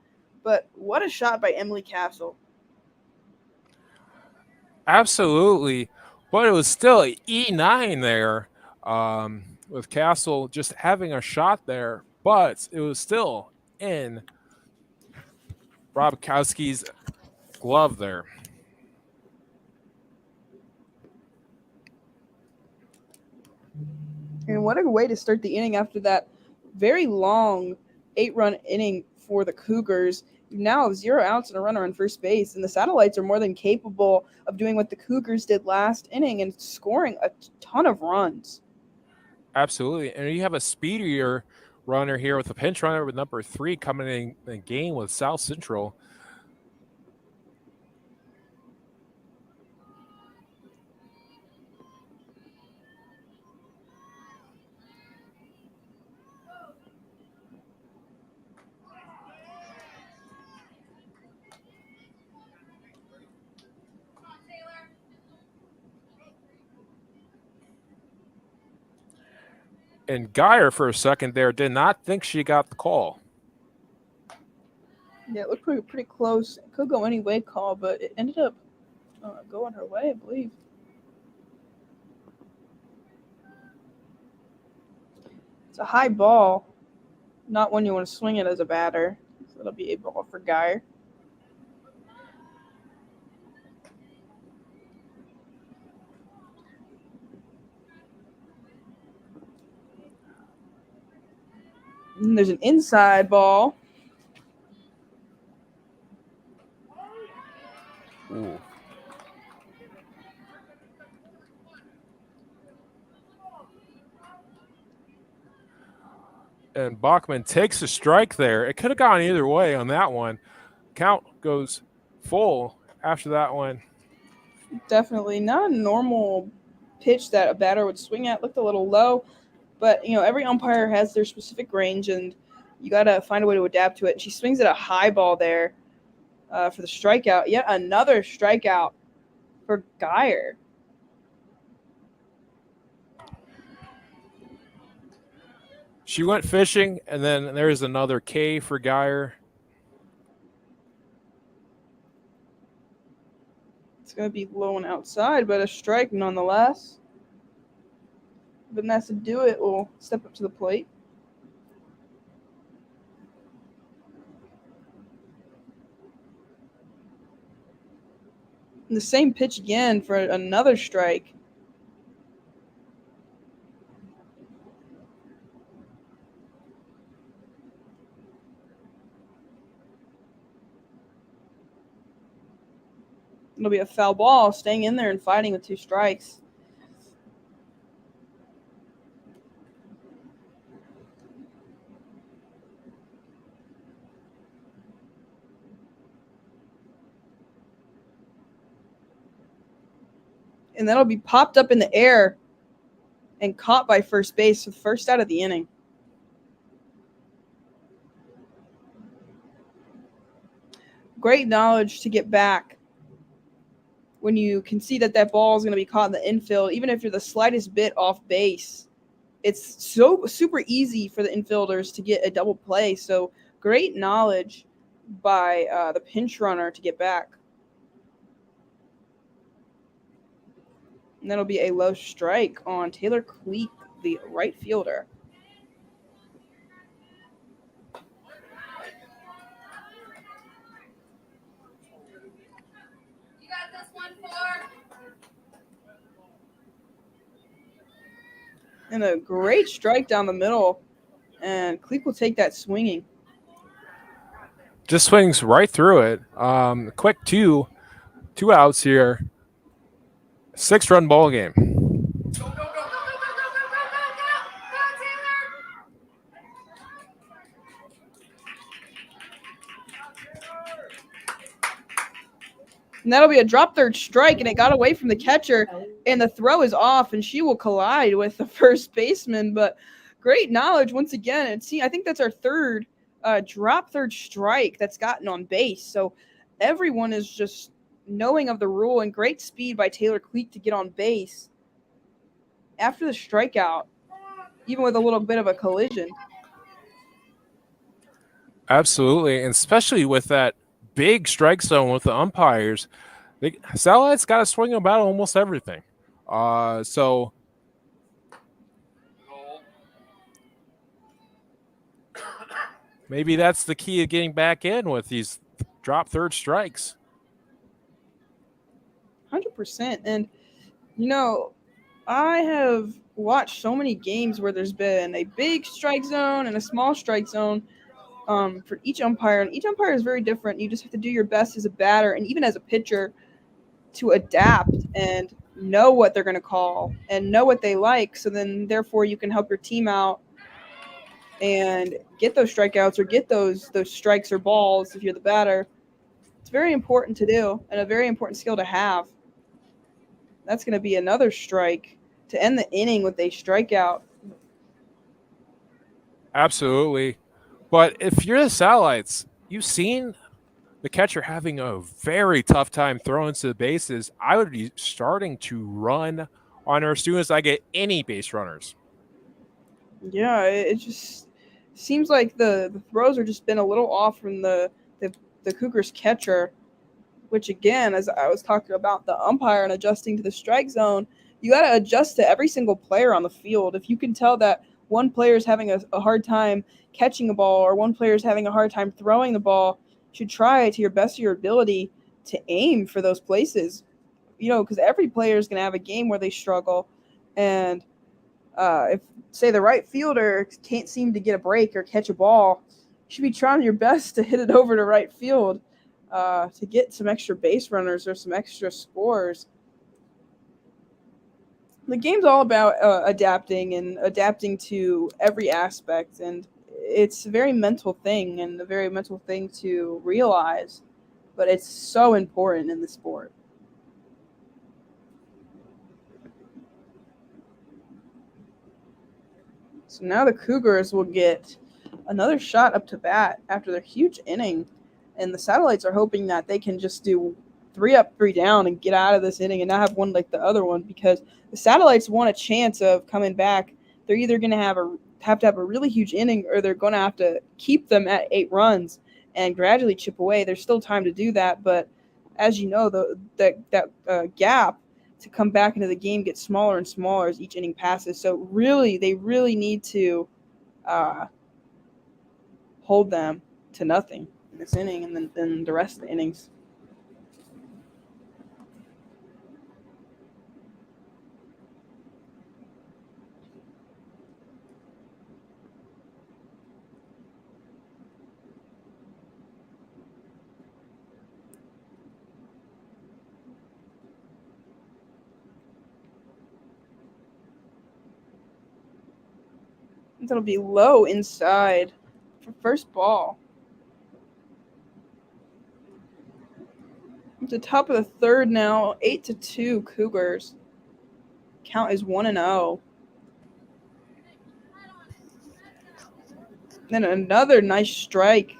But what a shot by Emily Castle. Absolutely. But it was still an E9 there, with Castle just having a shot there. But it was still in Robkowski's glove there. And what a way to start the inning after that very long 8-run inning for the Cougars. You now have 0 outs and a runner on first base, and the Satellites are more than capable of doing what the Cougars did last inning and scoring a ton of runs. Absolutely. And you have a speedier runner here with a pinch runner with number 3 coming in the game with South Central. And Geyer, for a second there, did not think she got the call. Yeah, it looked pretty close. It could go any way call, but it ended up going her way, I believe. It's a high ball, not one you want to swing it as a batter. So it'll be a ball for Geyer. And there's an inside ball. Ooh. And Bachman takes a strike there. It could have gone either way on that one. Count goes full after that one. Definitely not a normal pitch that a batter would swing at. Looked a little low, but every umpire has their specific range, and you got to find a way to adapt to it. And she swings at a high ball there for the strikeout. Yet another strikeout for Geyer. She went fishing, and then there's another K for Geyer. It's going to be low and outside, but a strike nonetheless. Vanessa Dewitt will step up to the plate. And the same pitch again for another strike. It'll be a foul ball, staying in there and fighting with 2 strikes. And that'll be popped up in the air and caught by first base, with first out of the inning. Great knowledge to get back when you can see that ball is going to be caught in the infield, even if you're the slightest bit off base. It's so super easy for the infielders to get a double play. So great knowledge by the pinch runner to get back. And that'll be a low strike on Taylor Cleek, the right fielder. You got this one for? And a great strike down the middle And Cleek will take that swinging. Just swings right through it. Quick two outs here. 6-run ball game. And that'll be a drop third strike, and it got away from the catcher, and the throw is off, and she will collide with the first baseman. But great knowledge once again. And see, I think that's our third drop third strike that's gotten on base. So everyone is just knowing of the rule, and great speed by Taylor Cleek to get on base after the strikeout, even with a little bit of a collision. Absolutely, and especially with that big strike zone with the umpires, Satellites got to swing about almost everything. So maybe that's the key of getting back in with these drop third strikes. 100%. And, I have watched so many games where there's been a big strike zone and a small strike zone for each umpire. And each umpire is very different. You just have to do your best as a batter and even as a pitcher to adapt and know what they're going to call and know what they like. So then, therefore, you can help your team out and get those strikeouts or get those strikes or balls if you're the batter. It's very important to do and a very important skill to have. That's going to be another strike to end the inning with a strikeout. Absolutely. But if you're the Satellites, you've seen the catcher having a very tough time throwing to the bases. I would be starting to run on her as soon as I get any base runners. Yeah, it just seems like the throws are just been a little off from the Cougars catcher, which again, as I was talking about the umpire and adjusting to the strike zone, you got to adjust to every single player on the field. If you can tell that one player is having a hard time catching a ball or one player is having a hard time throwing the ball, you should try to your best of your ability to aim for those places, because every player is going to have a game where they struggle. And if, say, the right fielder can't seem to get a break or catch a ball, you should be trying your best to hit it over to right field to get some extra base runners or some extra scores. The game's all about adapting to every aspect, and it's a very mental thing and a very mental thing to realize, but it's so important in the sport. So now the Cougars will get another shot up to bat after their huge inning, and the Satellites are hoping that they can just do 3 up, 3 down and get out of this inning and not have one like the other one, because the Satellites want a chance of coming back. They're either going to have to have a really huge inning, or they're going to have to keep them at 8 runs and gradually chip away. There's still time to do that, but as you know, that gap to come back into the game gets smaller and smaller as each inning passes. So they really need to hold them to nothing in this inning and then the rest of the innings. That'll be low inside for first ball. At the top of the third now, 8-2 Cougars. Count is 1-0. Then another nice strike.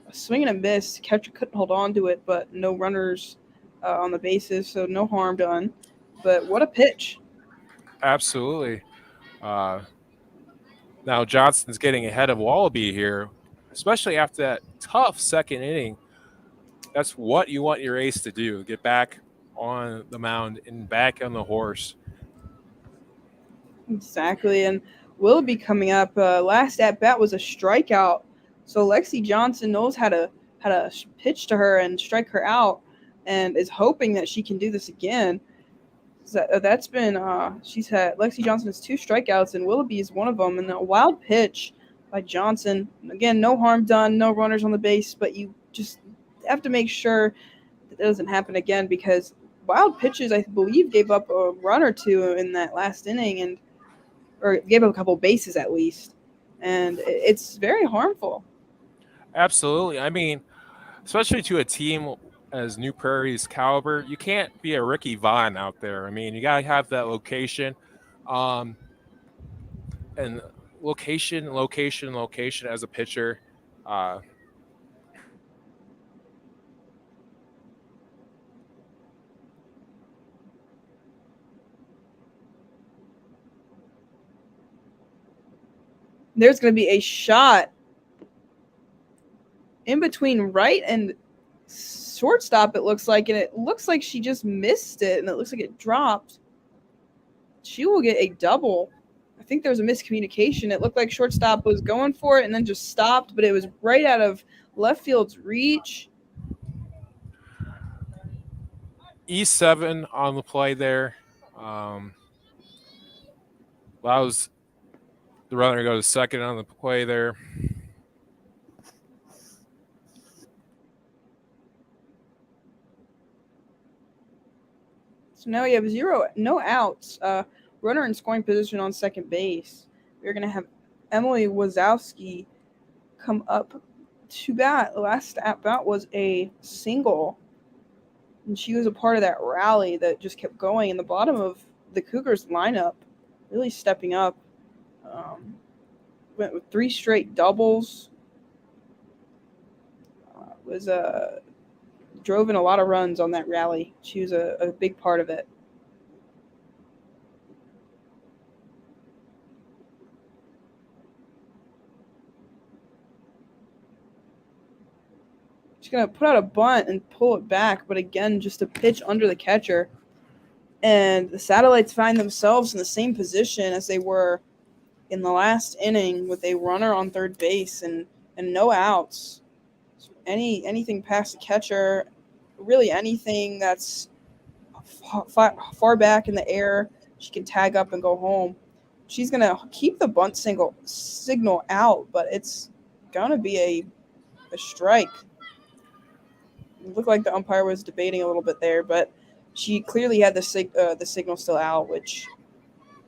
A swing and a miss. Catcher couldn't hold on to it, but no runners on the bases, so no harm done. But what a pitch. Absolutely. Now Johnson's getting ahead of Wallaby here, especially after that tough second inning. That's what you want your ace to do, get back on the mound and back on the horse. Exactly, and Willoughby coming up. Last at-bat was a strikeout, so Lexi Johnson knows how to pitch to her and strike her out, and is hoping that she can do this again. That's been Lexi Johnson has 2 strikeouts, and Willoughby is one of them. And a wild pitch by Johnson. Again, no harm done, no runners on the base, but you just have to make sure that doesn't happen again because Wild Pitches, I believe, gave up a run or two in that last inning or gave up a couple bases at least. And it's very harmful. Absolutely. I mean, especially to a team as New Prairie's caliber, you can't be a Ricky Vaughn out there. I mean, you got to have that location. And location as a pitcher. There's going to be a shot in between right and shortstop, it looks like, and it looks like she just missed it, and it looks like it dropped. She will get a double. I think there was a miscommunication. It looked like shortstop was going for it and then just stopped, but it was right out of left field's reach. E7 on the play there. Allows the runner to go to second on the play there. So now we have no outs. Runner in scoring position on second base. We're going to have Emily Wazowski come up to bat. The last at bat was a single, and she was a part of that rally that just kept going. In the bottom of the Cougars lineup, really stepping up. Went with 3 straight doubles. Drove in a lot of runs on that rally. She was a big part of it. She's going to put out a bunt and pull it back, but again, just a pitch under the catcher. And the Satellites find themselves in the same position as they were in the last inning with a runner on third base and no outs. So anything past the catcher, really anything that's far back in the air, she can tag up and go home. She's going to keep the bunt signal out, but it's going to be a strike. It looked like the umpire was debating a little bit there, but she clearly had the signal still out, which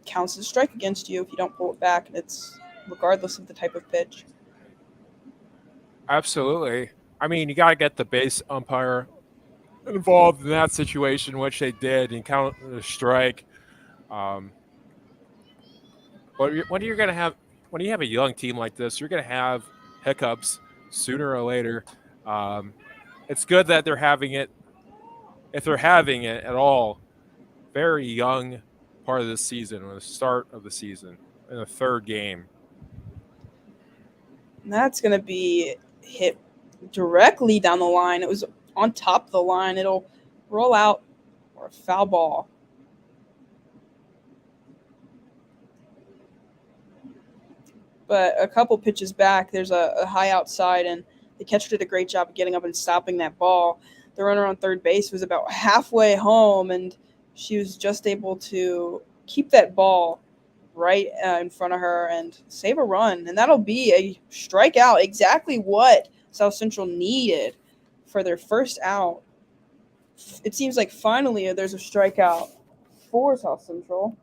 counts as a strike against you if you don't pull it back, and it's regardless of the type of pitch. Absolutely. I mean, you got to get the base umpire involved in that situation, which they did, and count the strike. But when you're going to have, when you have a young team like this, you're going to have hiccups sooner or later. It's good that they're having it, if they're having it at all, very young part of the season, or the start of the season, in the third game. And that's going to be hit directly down the line. It was on top of the line. It'll roll out for a foul ball. But a couple pitches back, there's a high outside, and the catcher did a great job of getting up and stopping that ball. The runner on third base was about halfway home, and she was just able to keep that ball right in front of her and save a run. And that'll be a strikeout, exactly what South Central needed for their first out. It seems like finally there's a strikeout for South Central.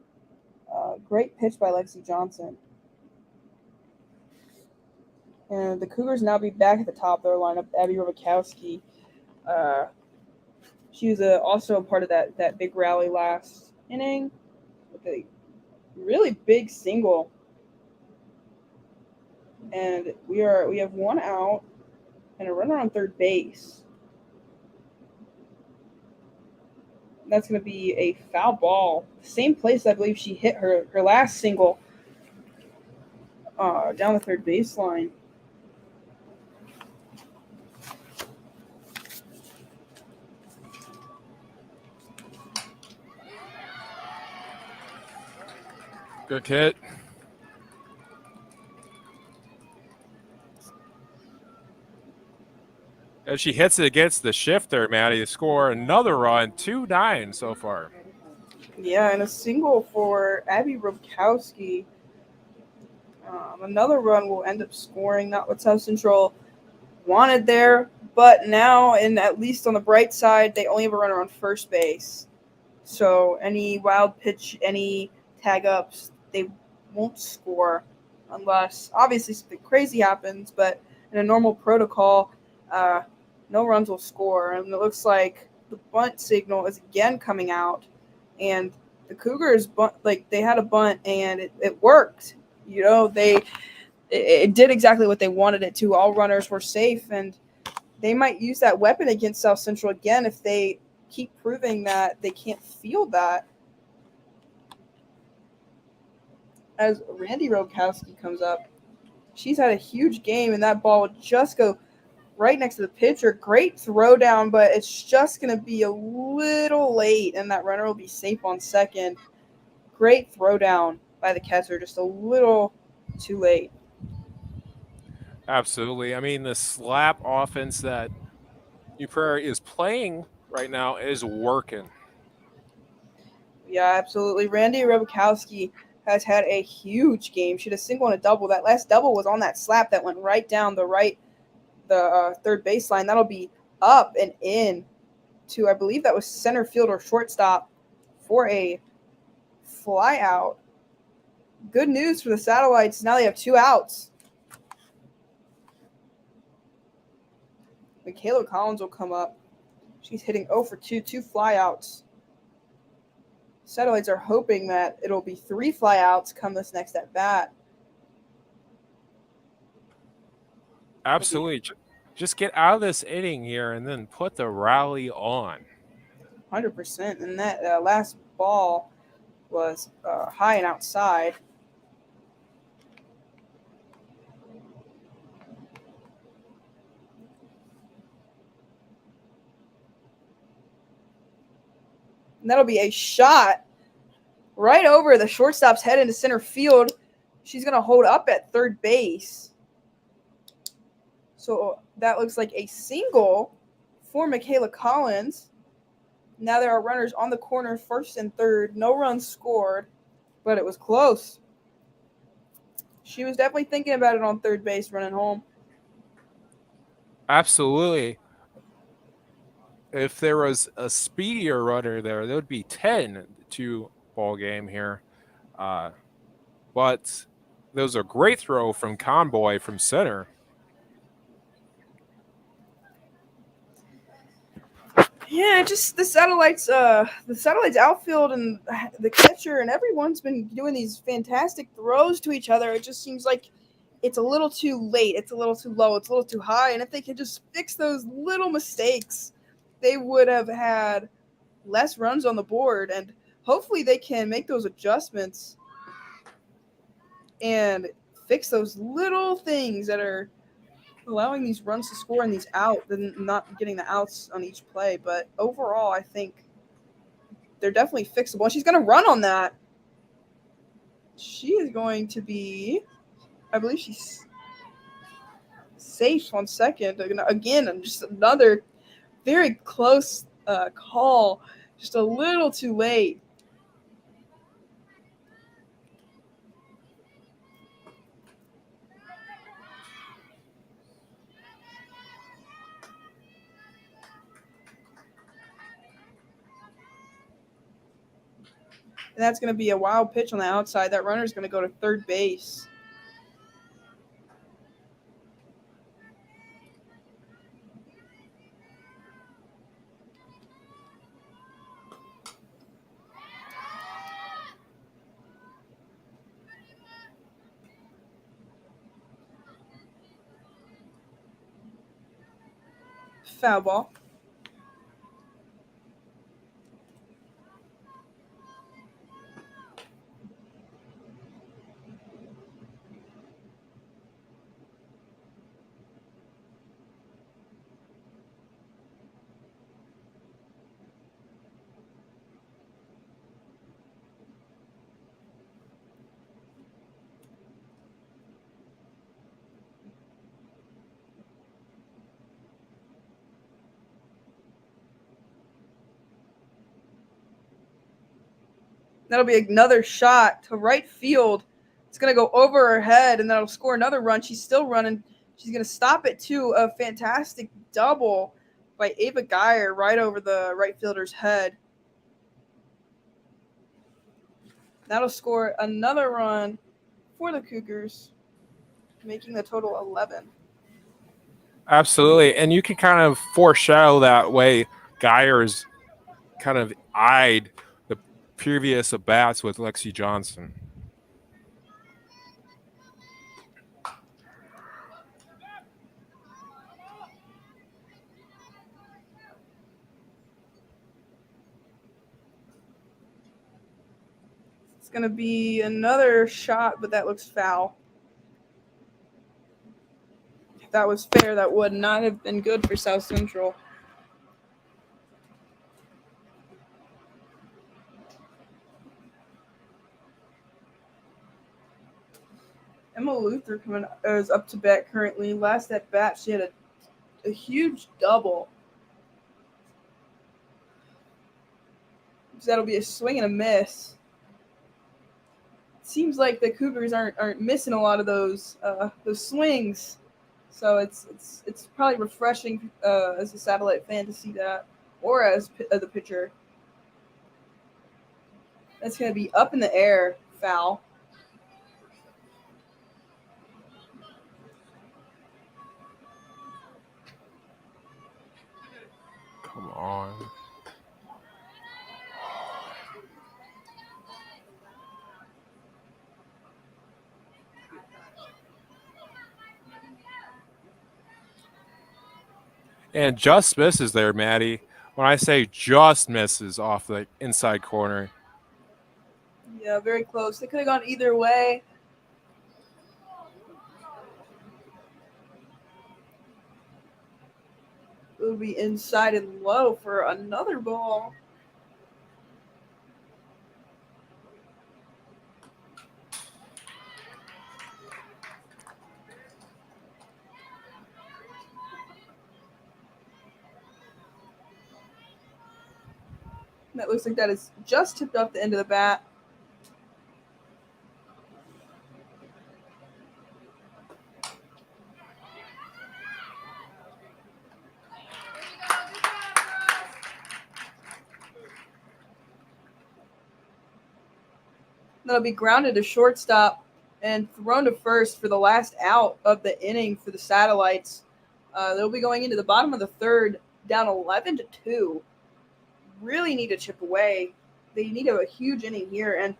Great pitch by Lexi Johnson. And the Cougars now be back at the top of their lineup. Abby Robakowski. She was also a part of that big rally last inning with a really big single. And we have one out and a runner on third base. That's going to be a foul ball. Same place I believe she hit her last single down the third baseline. Good hit. As she hits it against the shifter, Maddie, to score another run, 2-9 so far. Yeah, and a single for Abby Robkowski. Another run will end up scoring, not what South Central wanted there, but now, and at least on the bright side, they only have a runner on first base. So any wild pitch, any tag ups, they won't score unless obviously something crazy happens. But in a normal protocol, no runs will score. And it looks like the bunt signal is again coming out, and the Cougars they had a bunt and it worked. You know, it did exactly what they wanted it to. All runners were safe, and they might use that weapon against South Central again if they keep proving that they can't field that. As Randy Rokowski comes up, she's had a huge game, and that ball would just go right next to the pitcher. Great throw down, but it's just going to be a little late, and that runner will be safe on second. Great throw down by the catcher, just a little too late. Absolutely. I mean, the slap offense that New Prairie is playing right now is working. Yeah, absolutely. Randy Rokowski has had a huge game. She had a single and a double. That last double was on that slap that went right down the third baseline. That'll be up and in to, I believe that was center field or shortstop for a fly out. Good news for the Satellites. Now they have 2 outs. Michaela Collins will come up. She's hitting 0 for 2, 2 flyouts. Satellites are hoping that it'll be 3 flyouts come this next at bat. Absolutely. Just get out of this inning here and then put the rally on. 100%. And that last ball was high and outside. And that'll be a shot right over the shortstop's head into center field. She's going to hold up at third base. So that looks like a single for Michaela Collins. Now there are runners on the corner, first and third. No runs scored, but it was close. She was definitely thinking about it on third base, running home. Absolutely. If there was a speedier runner there would be 10-2 ball game here. But there was a great throw from Conboy from center. Yeah, just the Satellites outfield and the catcher and everyone's been doing these fantastic throws to each other. It just seems like it's a little too late. It's a little too low. It's a little too high. And if they could just fix those little mistakes, they would have had less runs on the board. And hopefully they can make those adjustments and fix those little things that are allowing these runs to score and these out, and not getting the outs on each play. But overall, I think they're definitely fixable. And she's going to run on that. She is going to be, I believe she's safe on second. Again, just another very close call, just a little too late. And that's going to be a wild pitch on the outside. That runner is going to go to third base. Foul ball. That'll be another shot to right field. It's going to go over her head, and that'll score another run. She's still running. She's going to stop it, too. A fantastic double by Ava Geyer right over the right fielder's head. That'll score another run for the Cougars, making the total 11. Absolutely. And you can kind of foreshadow that way Geyer's kind of eyed the previous at-bats with Lexi Johnson. It's going to be another shot, but that looks foul. If that was fair, that would not have been good for South Central. Emma Luther is up to bat currently. Last at bat, she had a huge double. So that'll be a swing and a miss. It seems like the Cougars aren't missing a lot of those swings. So it's probably refreshing as a Satellite fan to see that, or as the pitcher. That's going to be up in the air, foul. Come on. And just misses there, Maddie. When I say just misses off the inside corner. Yeah, very close. They could have gone either way. It would be inside and low for another ball. That looks like that is just tipped off the end of the bat. That'll be grounded to shortstop and thrown to first for the last out of the inning for the Satellites. They'll be going into the bottom of the third, down 11-2. Really need to chip away. They need a huge inning here, and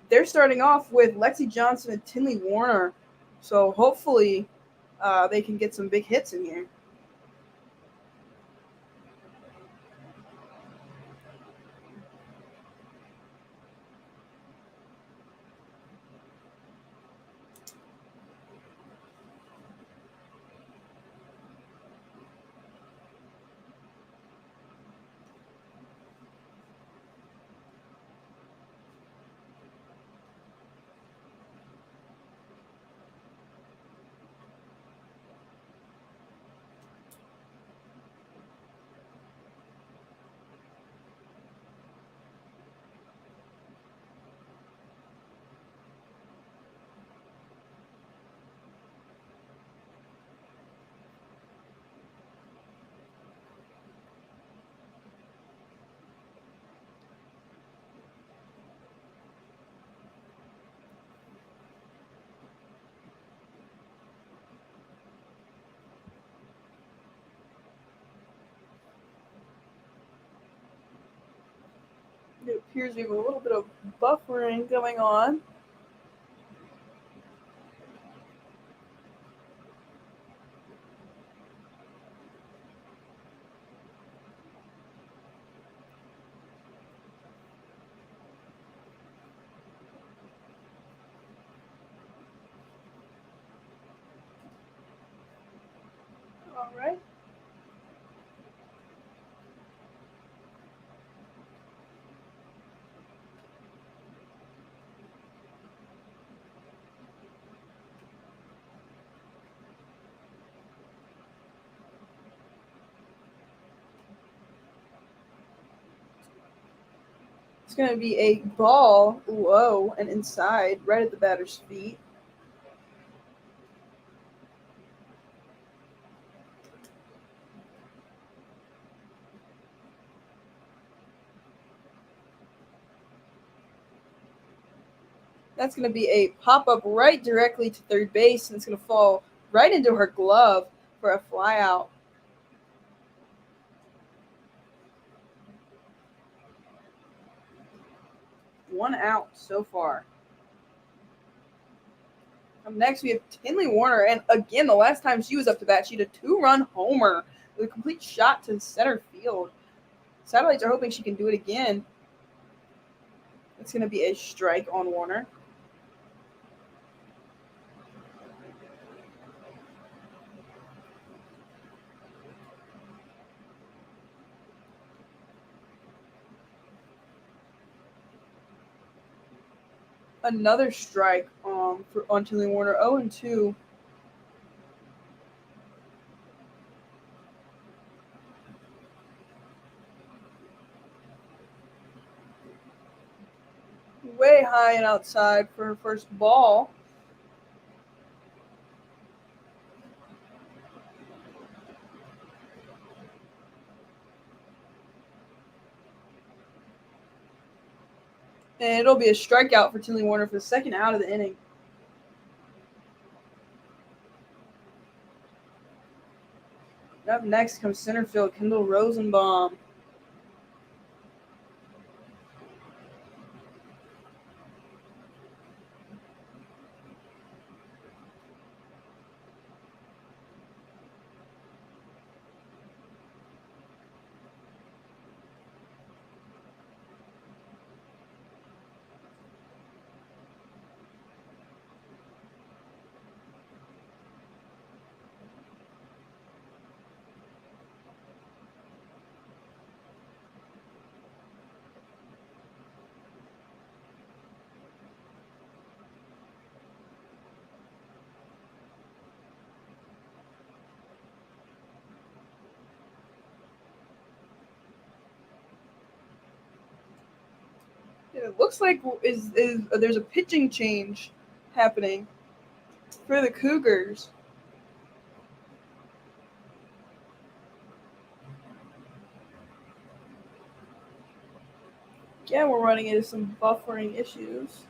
they're starting off with Lexi Johnson and Tinley Warner. So hopefully they can get some big hits in here. It appears we have a little bit of buffering going on. All right. going to be a ball low and inside, right at the batter's feet. That's going to be a pop-up right directly to third base, and it's going to fall right into her glove for a fly out. One out so far. Up next, we have Tinley Warner, and again, the last time she was up to bat, she had a 2-run homer with a complete shot to center field. Satellites are hoping she can do it again. It's going to be a strike on Warner. Another strike on Tinley Warner, 0-2. Way high and outside for her first ball. And it'll be a strikeout for Tinley Warner for the second out of the inning. Up next comes center field, Kendall Rosenbaum. It looks like there's a pitching change happening for the Cougars. Yeah, we're running into some buffering issues.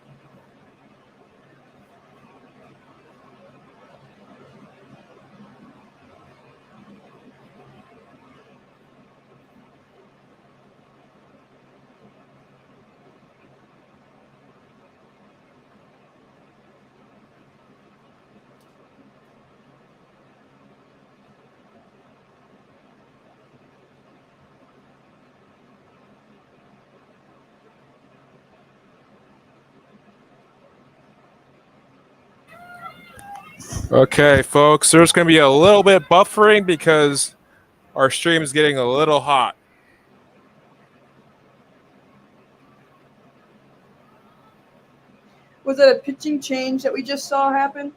Okay, folks, there's going to be a little bit buffering because our stream is getting a little hot. Was that a pitching change that we just saw happen?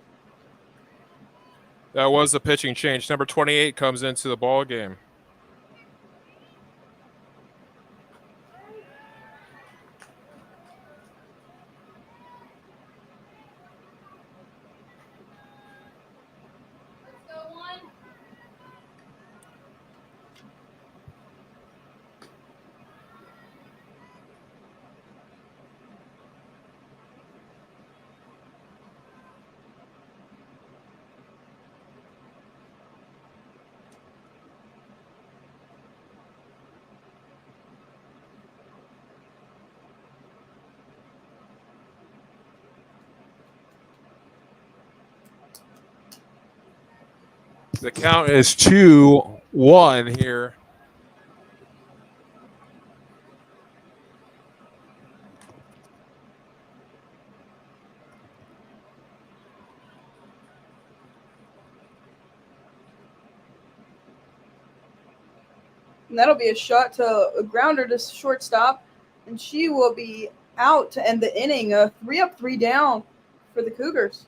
That was the pitching change. Number 28 comes into the ball game. The count is 2-1 here. And that'll be a shot to a grounder to shortstop, and she will be out to end the inning. 3 up, 3 down for the Cougars.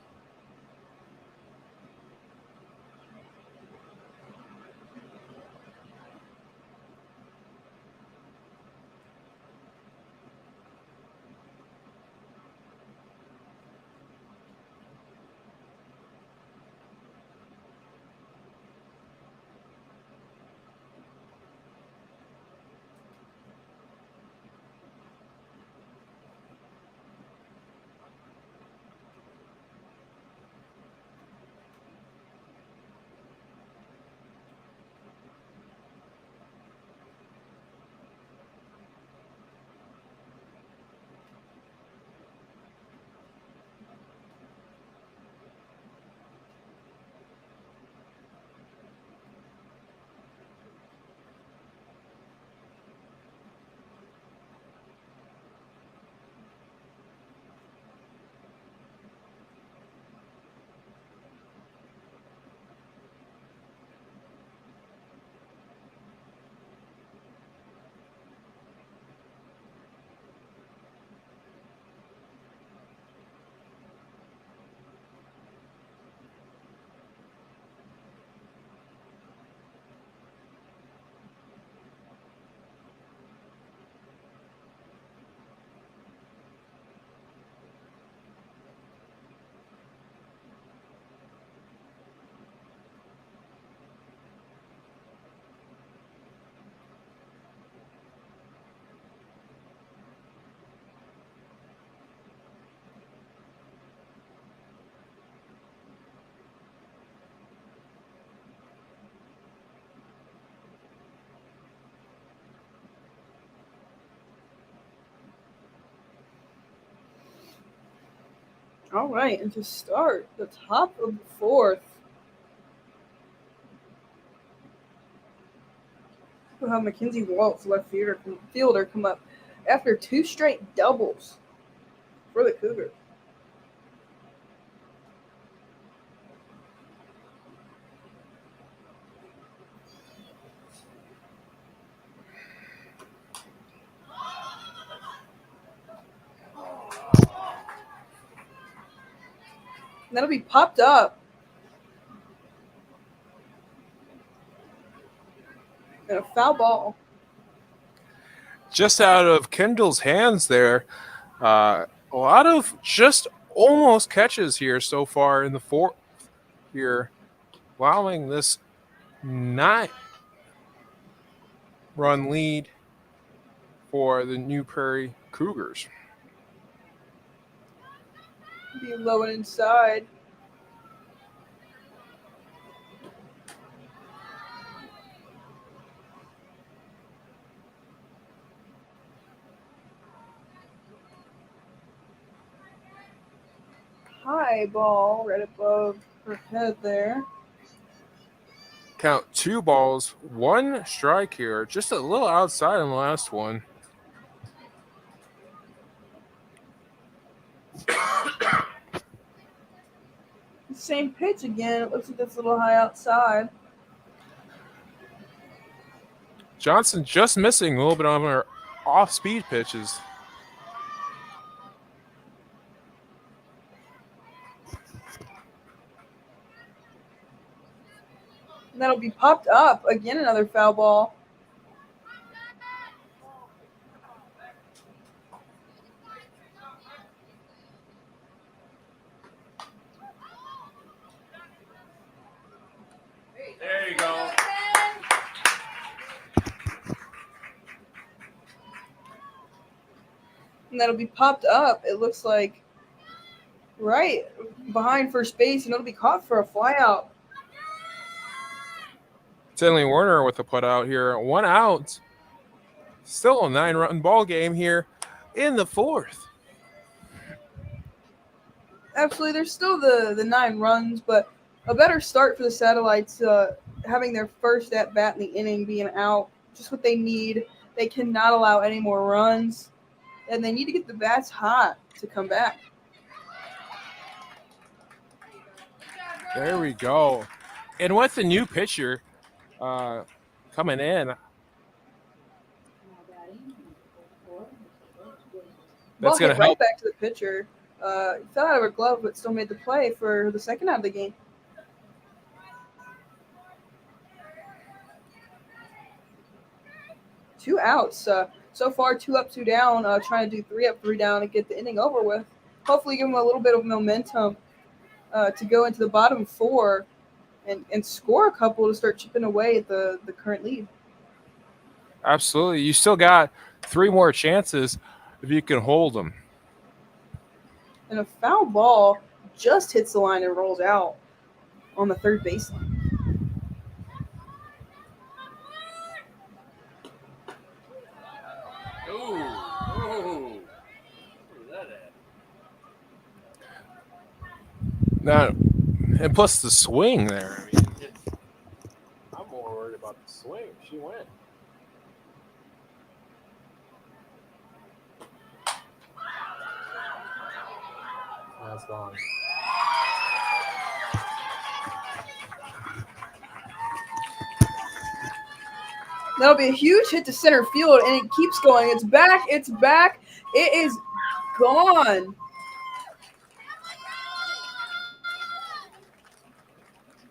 All right, and to start the top of the fourth, we'll have Mackenzie Waltz, left fielder, come up after 2 straight doubles for the Cougars. And that'll be popped up. And a foul ball. Just out of Kendall's hands there. A lot of just almost catches here so far in the fourth here, allowing this 9-run lead for the New Prairie Cougars. Be low and inside. High ball right above her head there. Count 2 balls, 1 strike here, just a little outside in the last one. Same pitch again. It looks like that's a little high outside. Johnson just missing a little bit on her off-speed pitches. And that'll be popped up. Again, another foul ball. There you go. And that'll be popped up. It looks like right behind first base, and it'll be caught for a fly out. Stanley Warner with a put out here. 1 out. Still a 9-run ball game here in the fourth. Absolutely, there's still the 9 runs, but a better start for the Satellites, having their first at-bat in the inning, being out, just what they need. They cannot allow any more runs, and they need to get the bats hot to come back. There we go. And with the new pitcher coming in, Ball that's going hit to right help. back to the pitcher. Fell out of her glove, but still made the play for the second out of the game. Two outs. So far, 2 up, 2 down. Trying to do 3 up, 3 down and get the inning over with. Hopefully, give them a little bit of momentum to go into the bottom 4 and score a couple to start chipping away at the current lead. Absolutely. You still got 3 more chances if you can hold them. And a foul ball just hits the line and rolls out on the third baseline. Ooh. Where's that at? Now, and plus the swing there. I mean, I'm more worried about the swing. She went. That's gone. That'll be a huge hit to center field, and it keeps going. It's back. It's back. It is gone.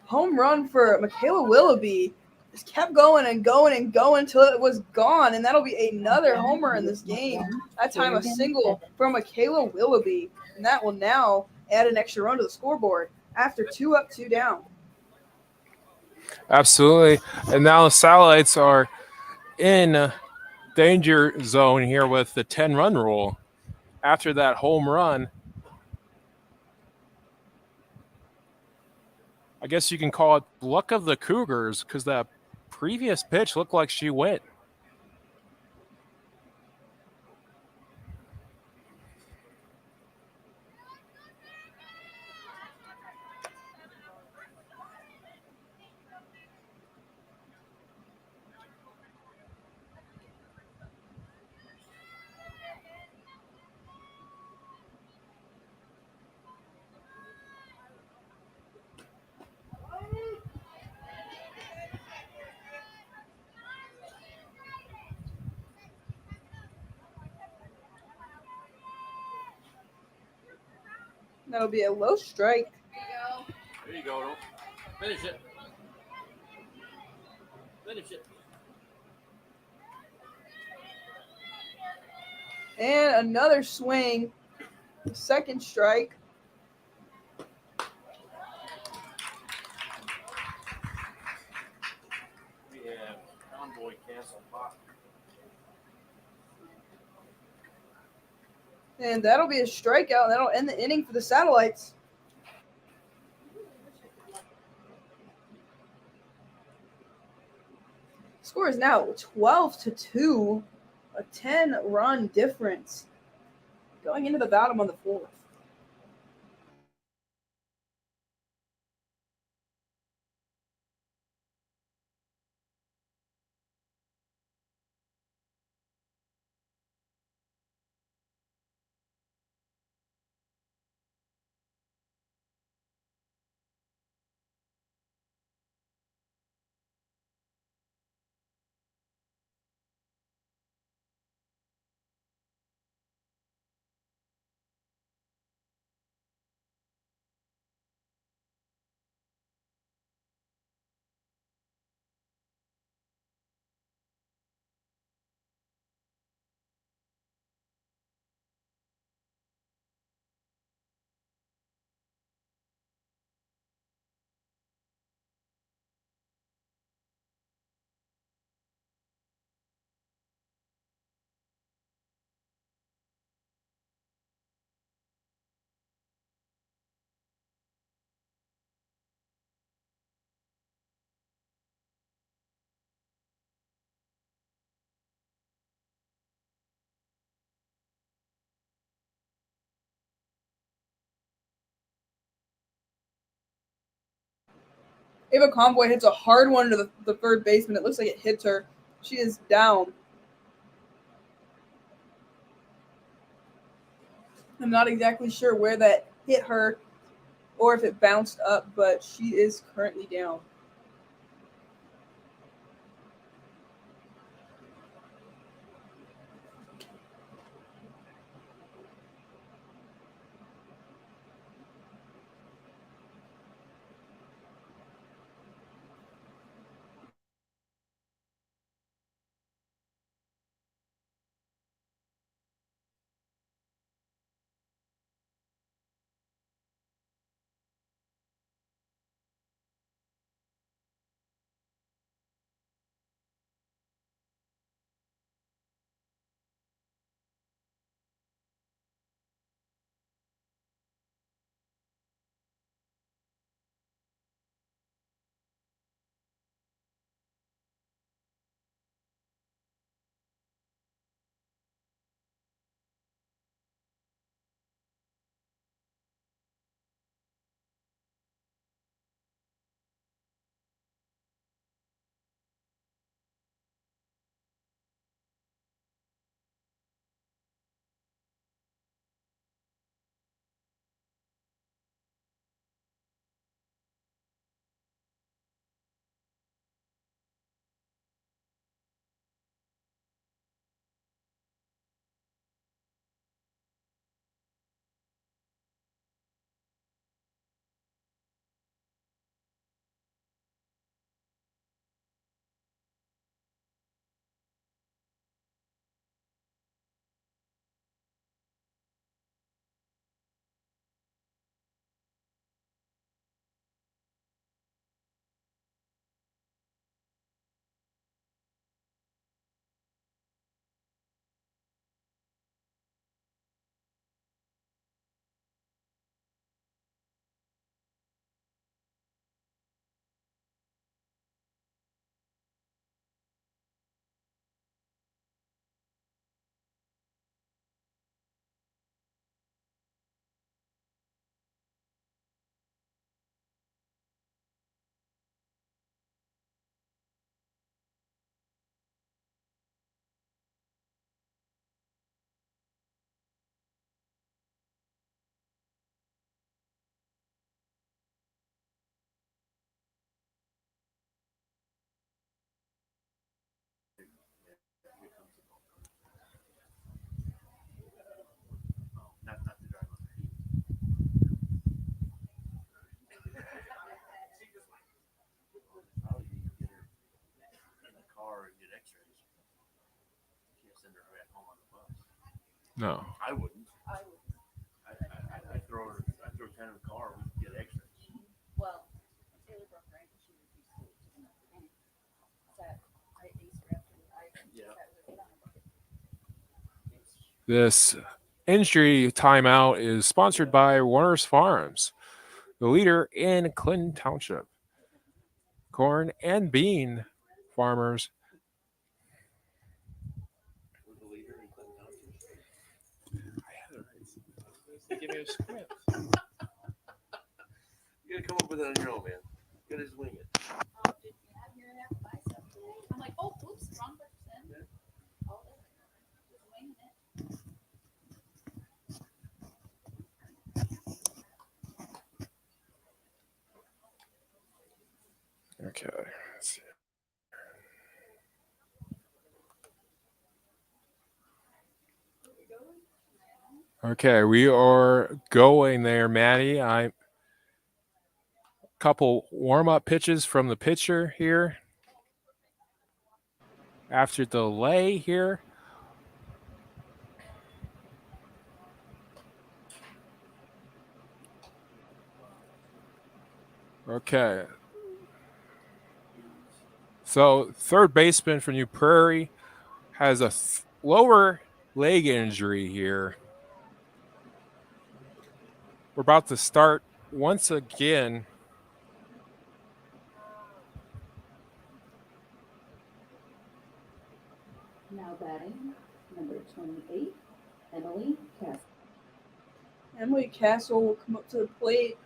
Home run for Michaela Willoughby. Just kept going and going and going until it was gone, and that'll be another homer in this game. That time a single from Michaela Willoughby, and that will now add an extra run to the scoreboard after 2 up, 2 down. Absolutely. And now the Satellites are in danger zone here with the 10-run rule after that home run. I guess you can call it luck of the Cougars because that previous pitch looked like she went. That'll be a low strike. There you go. Finish it. Finish it. And another swing. Second strike. We have Convoy Castle Pop. And that'll be a strikeout. That'll end the inning for the Satellites. Score is now 12-2, a 10-run difference going into the bottom of the fourth. Ava Convoy hits a hard one to the third baseman. It looks like it hits her. She is down. I'm not exactly sure where that hit her or if it bounced up, but she is currently down. car and get X-rays. You can't send her back home on the bus. No. I wouldn't. I throw 10 in the car. We can get X-rays. Well, Taylor broke her ankle. She refused to take another game. That I aced her after Yeah. This injury timeout is sponsored by Warner's Farms, the leader in Clinton Township. Corn and bean farmers. We're the leader in Clinton Township. Give me a script. You gotta come up with it on your own, man. You gotta just wing it. I'm like, oh, oops, wrong person. Oh, just winging it. Okay. Let's see. Okay, we are going there, Maddie. Couple warm-up pitches from the pitcher here. After delay here. Okay. So third baseman for New Prairie has a lower leg injury here. We're about to start once again. Now batting, number 28, Emily Castle. Emily Castle will come up to the plate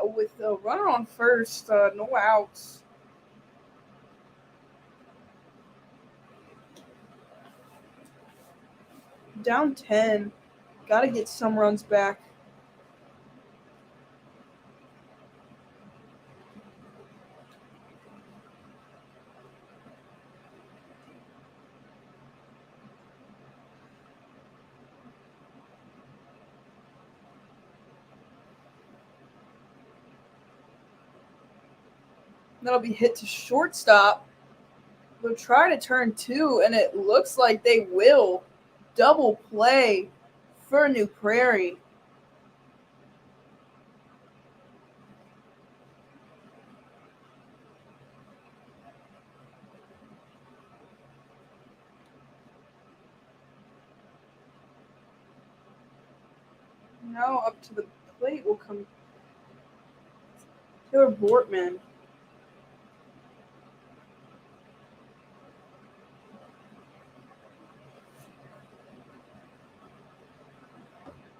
with a runner on first, no outs. Down 10. Got to get some runs back. That'll be hit to shortstop. They'll try to turn two, and it looks like they will. Double play for New Prairie. Now up to the plate will come Taylor Bortman.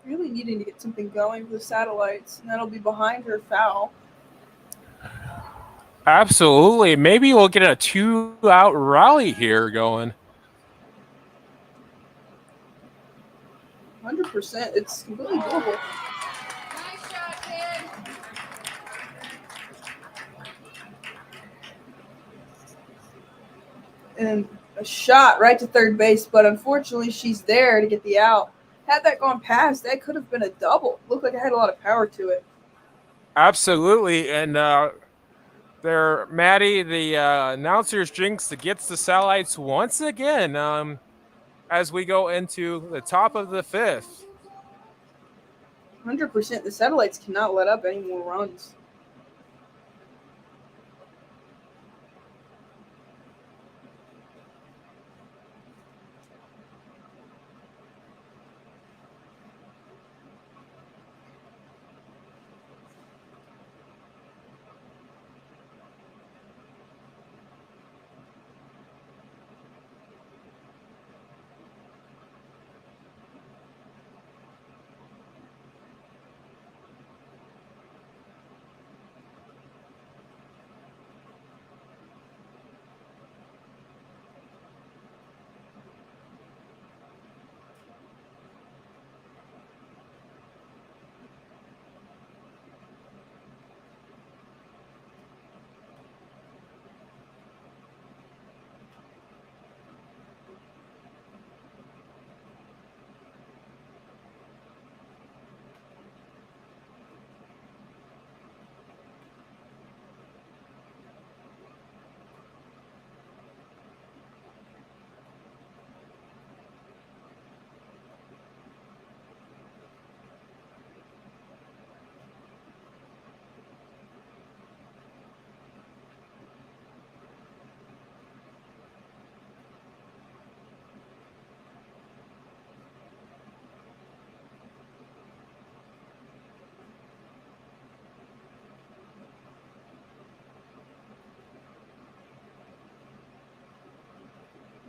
Really needing to get something going for the Satellites, and that'll be behind her foul. Absolutely. Maybe we'll get a 2-out rally here going. 100%. It's completely doable. Nice shot, kid. And a shot right to third base, but unfortunately she's there to get the out. Had that gone past, that could have been a double. Looked like it had a lot of power to it. Absolutely. And there, Maddie, the announcer's jinx that gets the Satellites once again as we go into the top of the fifth. 100%. The Satellites cannot let up any more runs.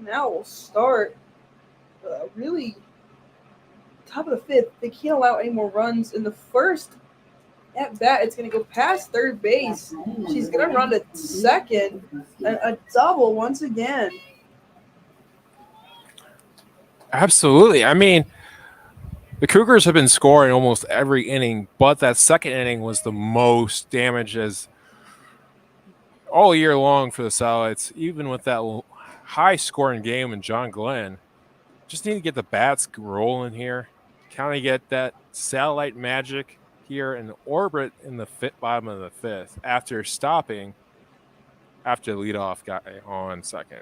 now will start really top of the fifth. They can't allow any more runs in the first. At bat, it's going to go past third base. She's going to run to second. A double once again. Absolutely. I mean, the Cougars have been scoring almost every inning, but that second inning was the most damage as all year long for the Satellites, even with that high-scoring game in John Glenn. Just need to get the bats rolling here, kind of get that Satellite magic here and orbit in the bottom of the fifth after stopping after the leadoff guy on second.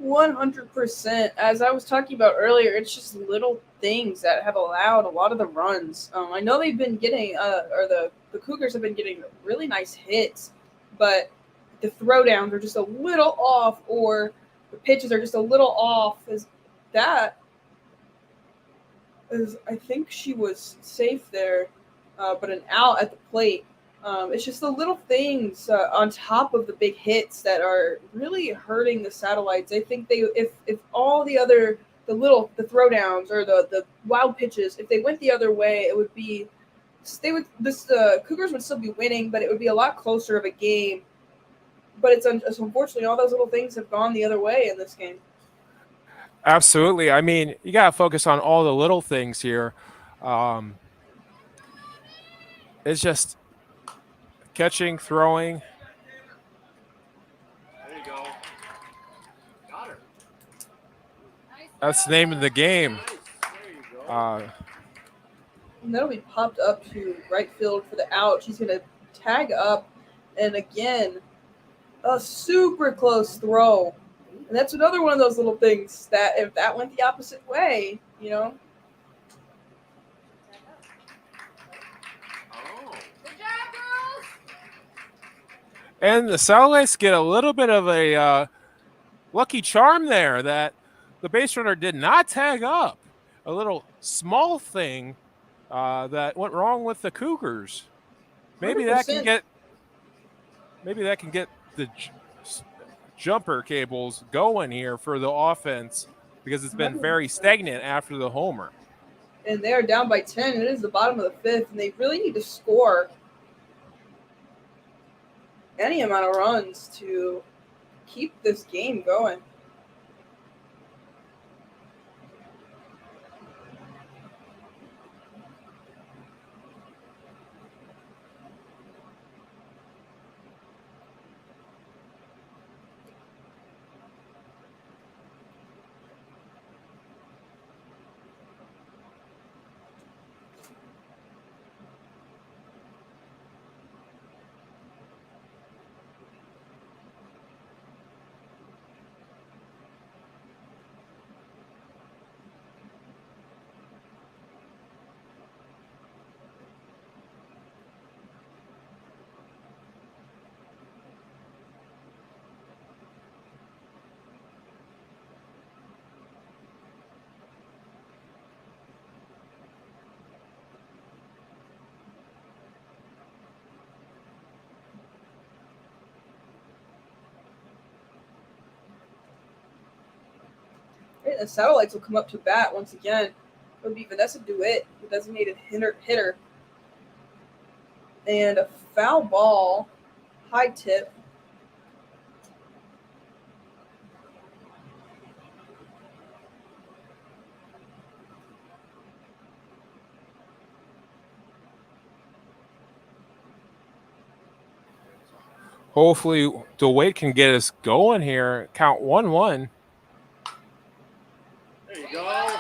100%. As I was talking about earlier, it's just little things that have allowed a lot of the runs. I know they've been getting, the Cougars have been getting really nice hits, but the throwdowns are just a little off, or the pitches are just a little off. I think she was safe there, but an out at the plate. It's just the little things on top of the big hits that are really hurting the Satellites. I think if all the throwdowns or the wild pitches, if they went the other way, it would be Cougars would still be winning, but it would be a lot closer of a game. But it's unfortunately all those little things have gone the other way in this game. Absolutely. I mean, you got to focus on all the little things here. It's just catching, throwing. There you go. Got her. That's the name of the game. Nice. There you go. And that'll be popped up to right field for the out. She's going to tag up, and again, a super close throw. And that's another one of those little things that if that went the opposite way, you know. Oh. Good job, girls. And the Satellites get a little bit of a lucky charm there that the base runner did not tag up. A little small thing that went wrong with the Cougars. Maybe 100%. that can get the jumper cables going here for the offense because it's been very stagnant after the homer. And they're down by 10. It is the bottom of the fifth, and they really need to score any amount of runs to keep this game going. The Satellites will come up to bat once again. It would be Vanessa DeWitt, the designated hitter. And a foul ball, high tip. Hopefully DeWitt can get us going here. Count 1-1. There you go.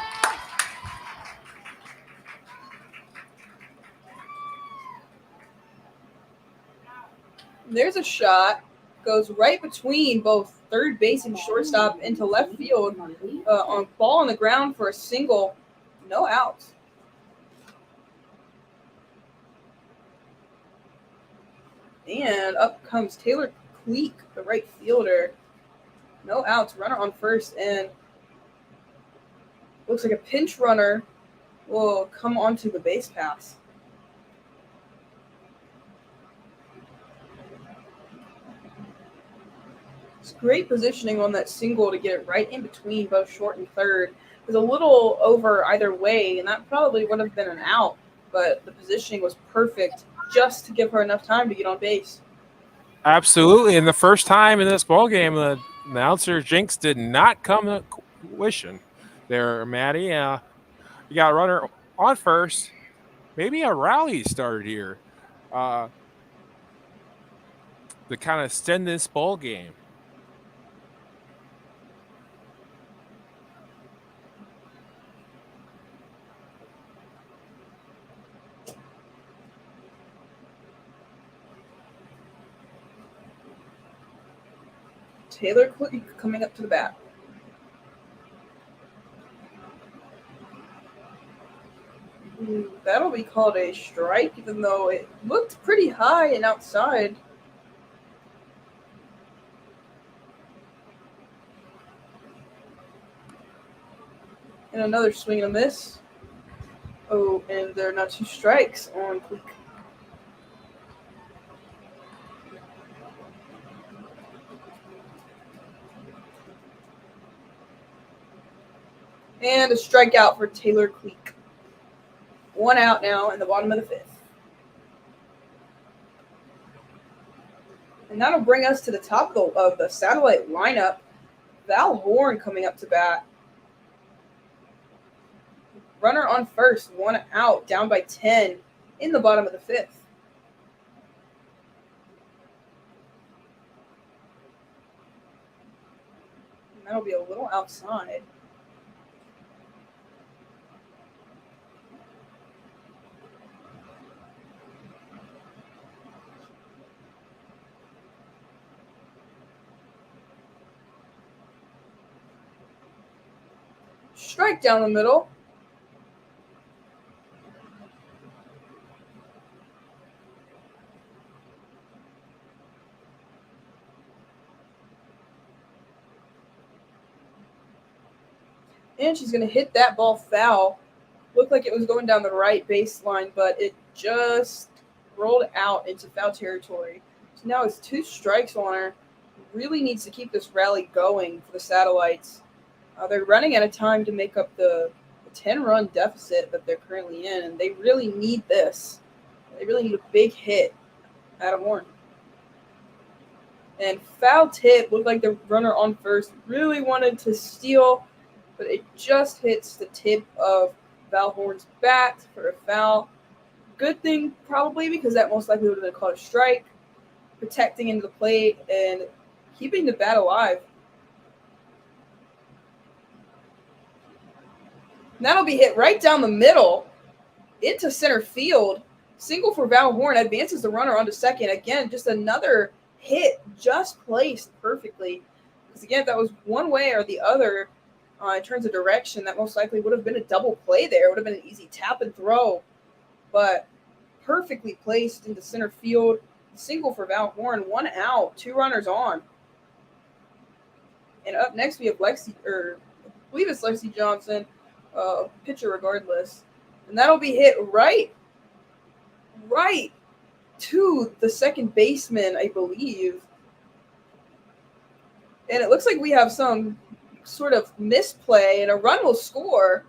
There's a shot. Goes right between both third base and shortstop into left field. On ball on the ground for a single. No outs. And up comes Taylor Cleek, the right fielder. No outs. Runner on first, and looks like a pinch runner will come onto the base pass. It's great positioning on that single to get it right in between both short and third. It was a little over either way, and that probably would have been an out, but the positioning was perfect just to give her enough time to get on base. Absolutely. And the first time in this ball game, the announcer jinx did not come to fruition there, Maddie. You got a runner on first. Maybe a rally started here to kind of extend this ball game. Taylor Click coming up to the bat. That'll be called a strike, even though it looked pretty high and outside. And another swing and a miss. Oh, and there are now 2 strikes on Click. And a strikeout for Taylor Click. 1 out now in the bottom of the 5th. And that'll bring us to the top of the satellite lineup. Val Horn coming up to bat. Runner on first, 1 out, down by 10 in the bottom of the 5th. And that'll be a little outside. Strike down the middle. And she's going to hit that ball foul. Looked like it was going down the right baseline, but it just rolled out into foul territory. So now it's 2 strikes on her. Really needs to keep this rally going for the Satellites. They're running out of time to make up the 10-run deficit that they're currently in, and they really need this. They really need a big hit out of Horn. And foul tip, looked like the runner on first really wanted to steal, but it just hits the tip of Val Horn's bat for a foul. Good thing probably, because that most likely would have been called a strike. Protecting into the plate and keeping the bat alive. And that'll be hit right down the middle into center field. Single for Val Horn, advances the runner onto second. Again, just another hit just placed perfectly. Because again, if that was one way or the other in terms of direction, that most likely would have been a double play there. It would have been an easy tap and throw. But perfectly placed into center field. Single for Val Horn, 1 out, 2 runners on. And up next we have I believe it's Lexi Johnson, pitcher regardless. And that'll be hit right to the second baseman, I believe. And it looks like we have some sort of misplay, and a run will score.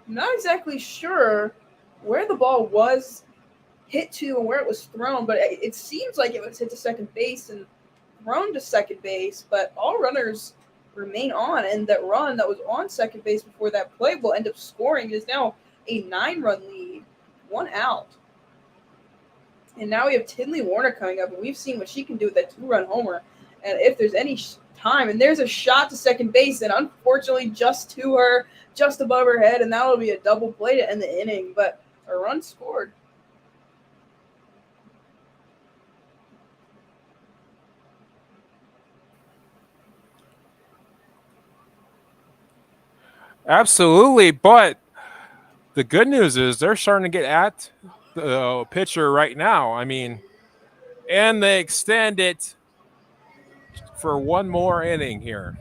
I'm not exactly sure where the ball was hit to and where it was thrown, but it seems like it was hit to second base and thrown to second base, but all runners remain on, and that run that was on second base before that play will end up scoring. It is now a 9-run lead, 1 out. And now we have Tinley Warner coming up, and we've seen what she can do with that 2-run homer. And if there's any time, and there's a shot to second base, and unfortunately just to her, just above her head, and that will be a double play to end the inning, but a run scored. Absolutely, but the good news is they're starting to get at the pitcher right now. I mean, and they extend it for one more inning here.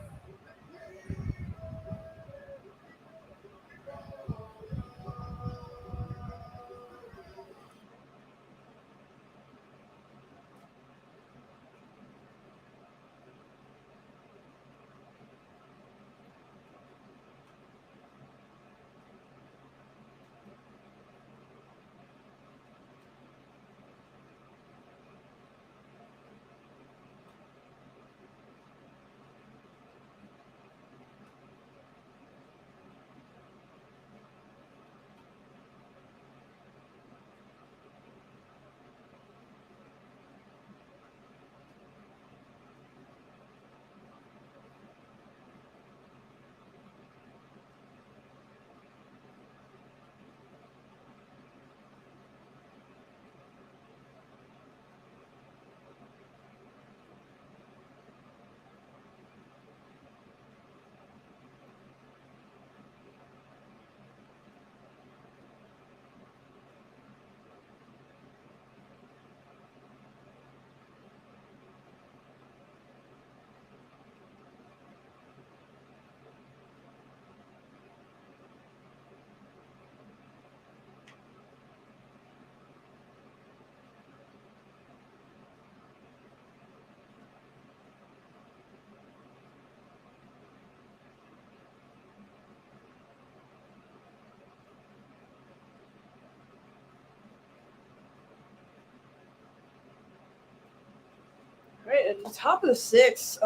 right, at the top of the sixth,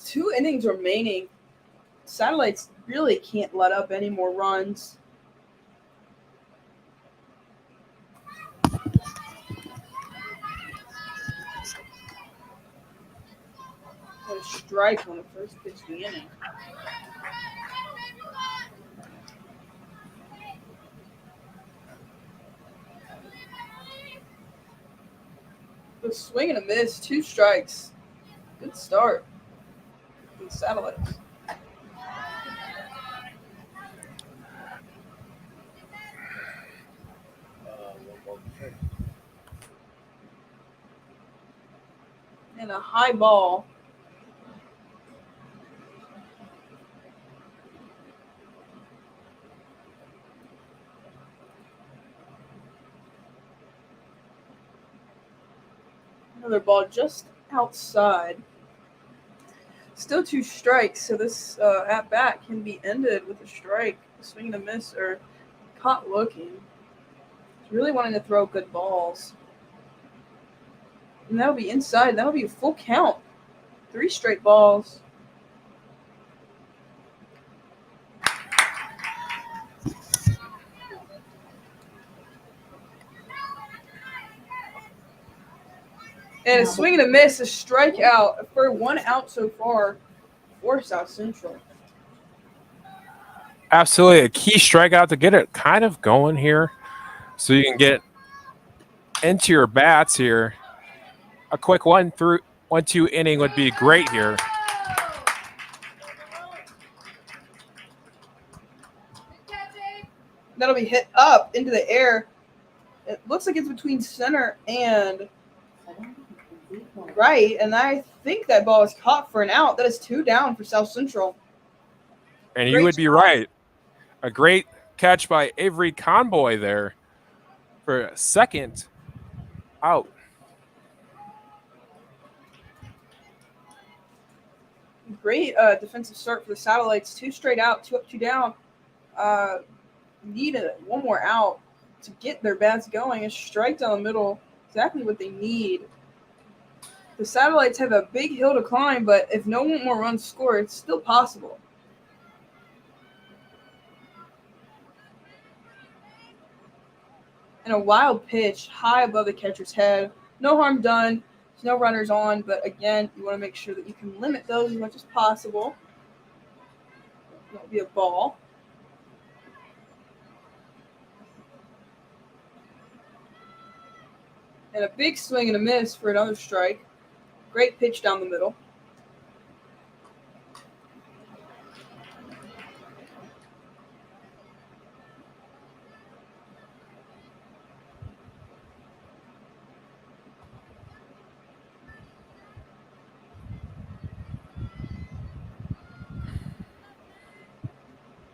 2 innings remaining. Satellites really can't let up any more runs. Got a strike on the first pitch of the inning. A swing and a miss, 2 strikes. Good start for the Satellites. And a high ball. Another ball just outside. Still 2 strikes, so this at-bat can be ended with a strike, a swing and a miss, or caught looking. He's really wanting to throw good balls. And that'll be inside. That'll be a full count. 3 straight balls. And a swing and a miss, a strikeout for 1 out so far for South Central. Absolutely a key strikeout to get it kind of going here so you can get into your bats here. A quick 1-2 inning would be great here. That'll be hit up into the air. It looks like it's between center and right, and I think that ball is caught for an out. That is 2 down for South Central. And you would be right. A great catch by Avery Conboy there for a second out. Great defensive start for the Satellites. 2 straight out, 2 up, 2 down. Need 1 more out to get their bats going. A strike down the middle, exactly what they need. The Satellites have a big hill to climb, but if no more runs score, it's still possible. And a wild pitch high above the catcher's head. No harm done. There's no runners on, but again, you want to make sure that you can limit those as much as possible. That'll be a ball. And a big swing and a miss for another strike. Great pitch down the middle.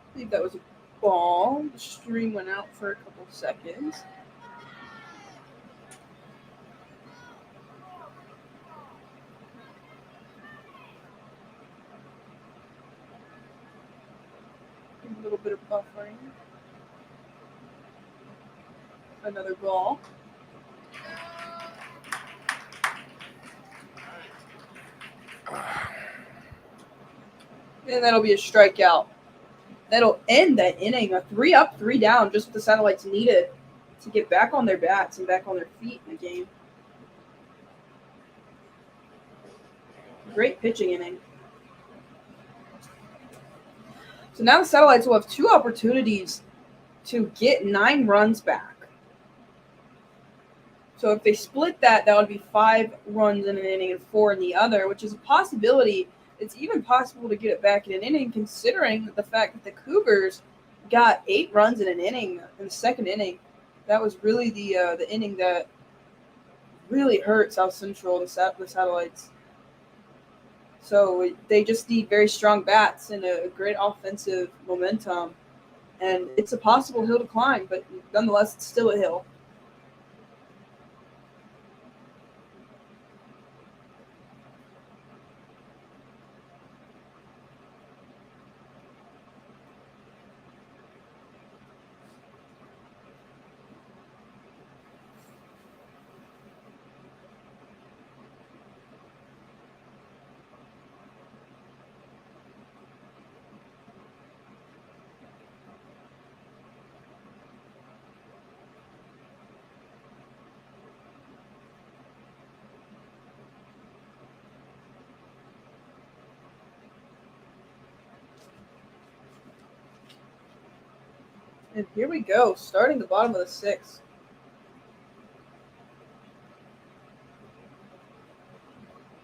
I believe that was a ball. The stream went out for a couple seconds. A little bit of buffering. Another ball. And that'll be a strikeout. That'll end that inning. A 3 up, 3 down, just what the Satellites needed to get back on their bats and back on their feet in the game. Great pitching inning. So now the Satellites will have 2 opportunities to get 9 runs back. So if they split that, that would be 5 runs in an inning and 4 in the other, which is a possibility. It's even possible to get it back in an inning, considering the fact that the Cougars got 8 runs in an inning in the second inning. That was really the inning that really hurt South Central, the Satellites. So they just need very strong bats and a great offensive momentum. And it's a possible hill to climb, but nonetheless, it's still a hill. And here we go, starting the bottom of the 6th.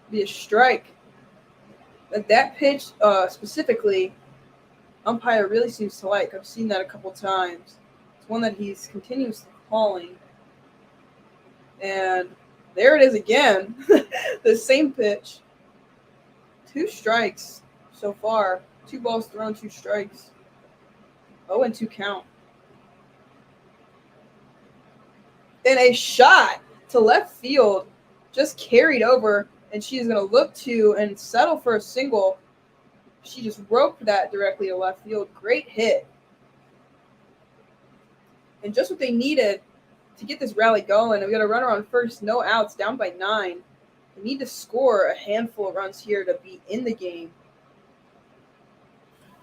Be a strike. But that pitch specifically, umpire really seems to like. I've seen that a couple times. It's one that he's continuously calling. And there it is again. The same pitch. 2 strikes so far. 2 balls thrown, 2 strikes. 0-2 count. And a shot to left field just carried over, and she is going to look to and settle for a single. She just roped that directly to left field. Great hit. And just what they needed to get this rally going. And we got a runner on first, no outs, down by 9. They need to score a handful of runs here to be in the game.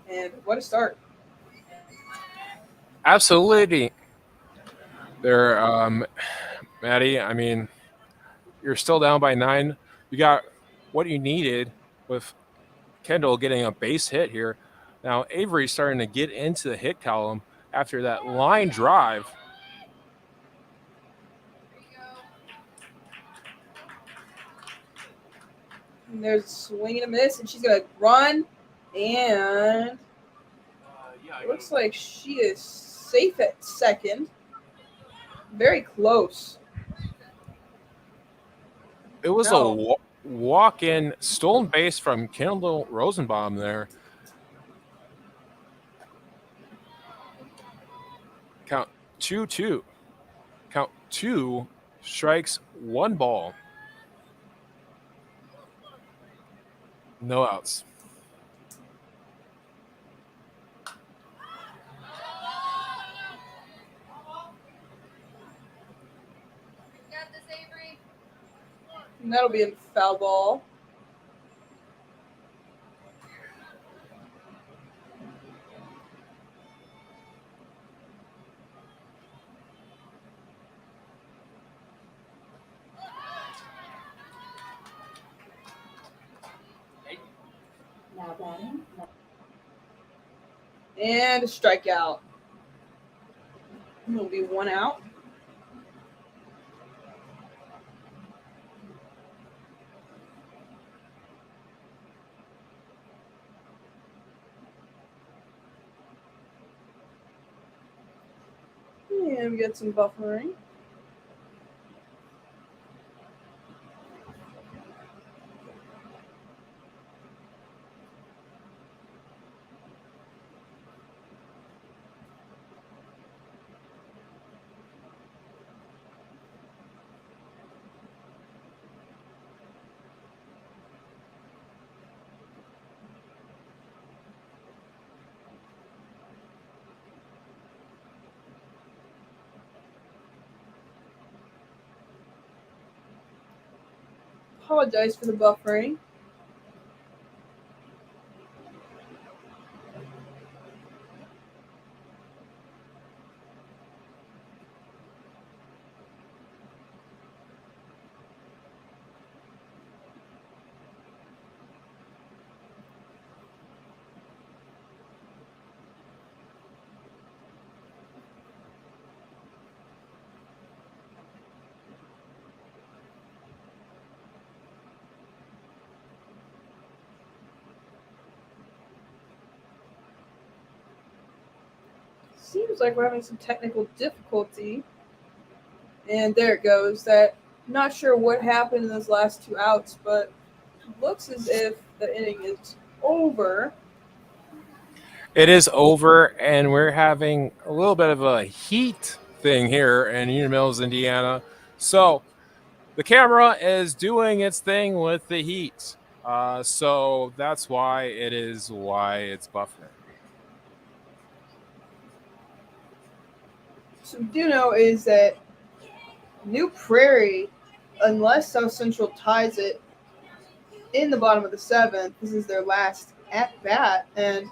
And what a start. Absolutely. There, Maddie, I mean, you're still down by 9. You got what you needed with Kendall getting a base hit here. Now, Avery's starting to get into the hit column after that line drive. And there's a swing and a miss, and she's going to run. And it looks like she is safe at second. Very close. It was a walk-in stolen base from Kendall Rosenbaum there. Count 2-2. Count 2 strikes, 1 ball. No outs. And that'll be a foul ball. Now batting. And a strikeout. It'll be 1 out. And we get some buffering. Apologize for the buffering. Seems like we're having some technical difficulty. And there it goes. That not sure what happened in those last 2 outs, but it looks as if the inning is over. It is over, and we're having a little bit of a heat thing here in Union Mills, Indiana. So the camera is doing its thing with the heat. So that's why it's buffering. So we do know is that New Prairie, unless South Central ties it in the bottom of the 7th, this is their last at-bat, and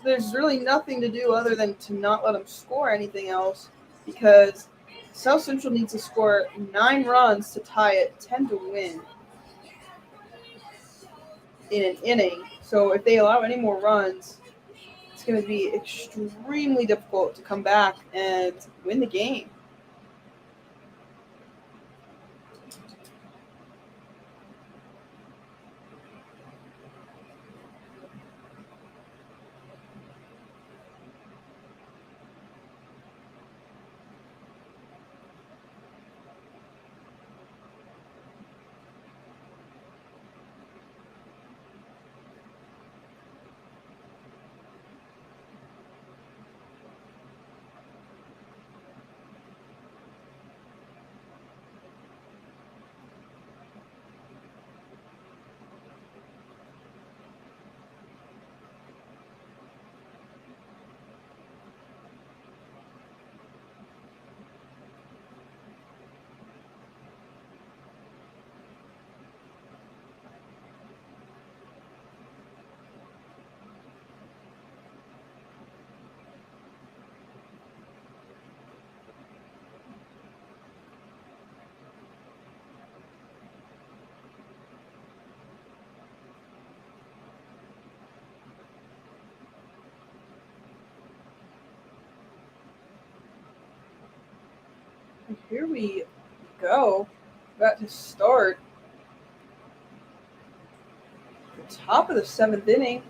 there's really nothing to do other than to not let them score anything else, because South Central needs to score 9 runs to tie it, 10 to win in an inning. So if they allow any more runs, it's going to be extremely difficult to come back and win the game. And here we go. About to start. The top of the 7th inning.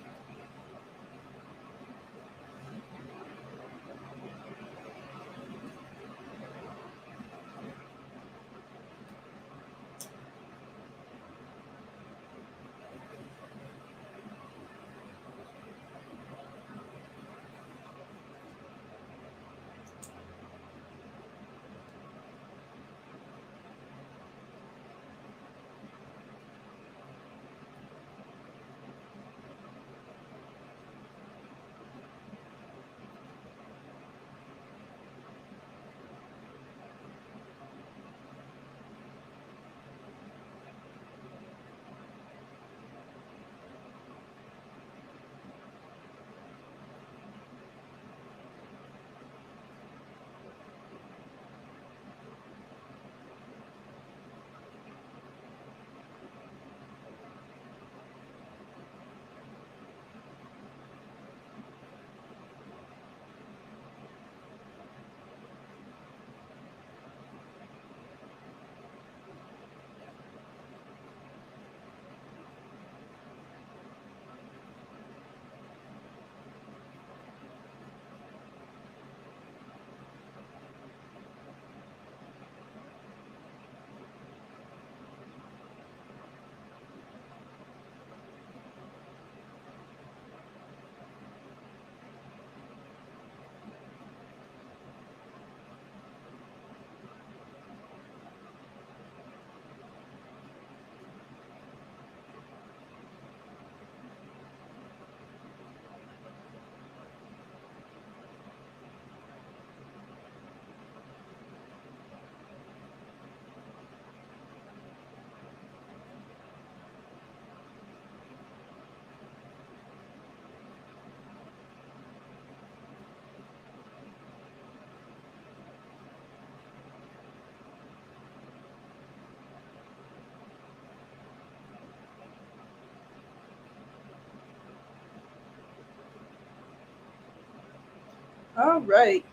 All right,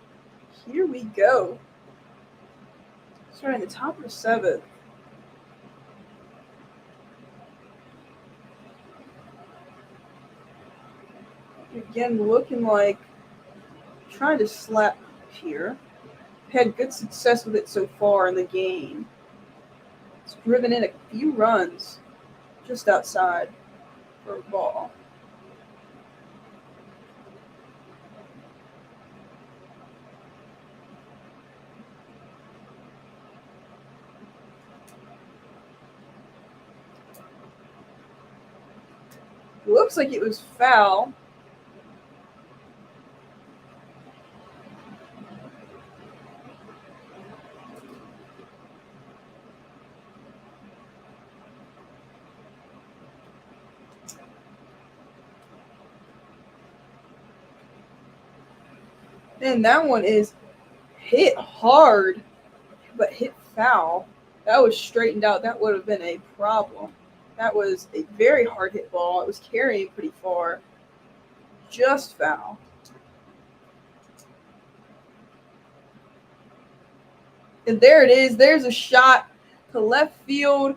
here we go. Starting at the top of the 7th. Again, looking like trying to slap here. Had good success with it so far in the game. It's driven in a few runs just outside for a ball. Looks like it was foul. And that one is hit hard, but hit foul. That was straightened out. That would have been a problem. That was a very hard hit ball. It was carrying pretty far. Just foul. And there it is. There's a shot to left field.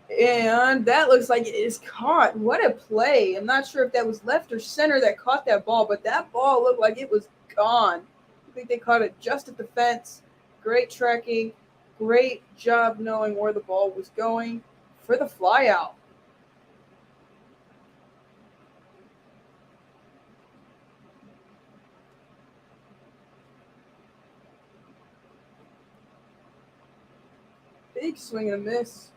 And that looks like it is caught. What a play. I'm not sure if that was left or center that caught that ball, but that ball looked like it was gone. I think they caught it just at the fence. Great tracking. Great job knowing where the ball was going for the flyout. Big swing and a miss.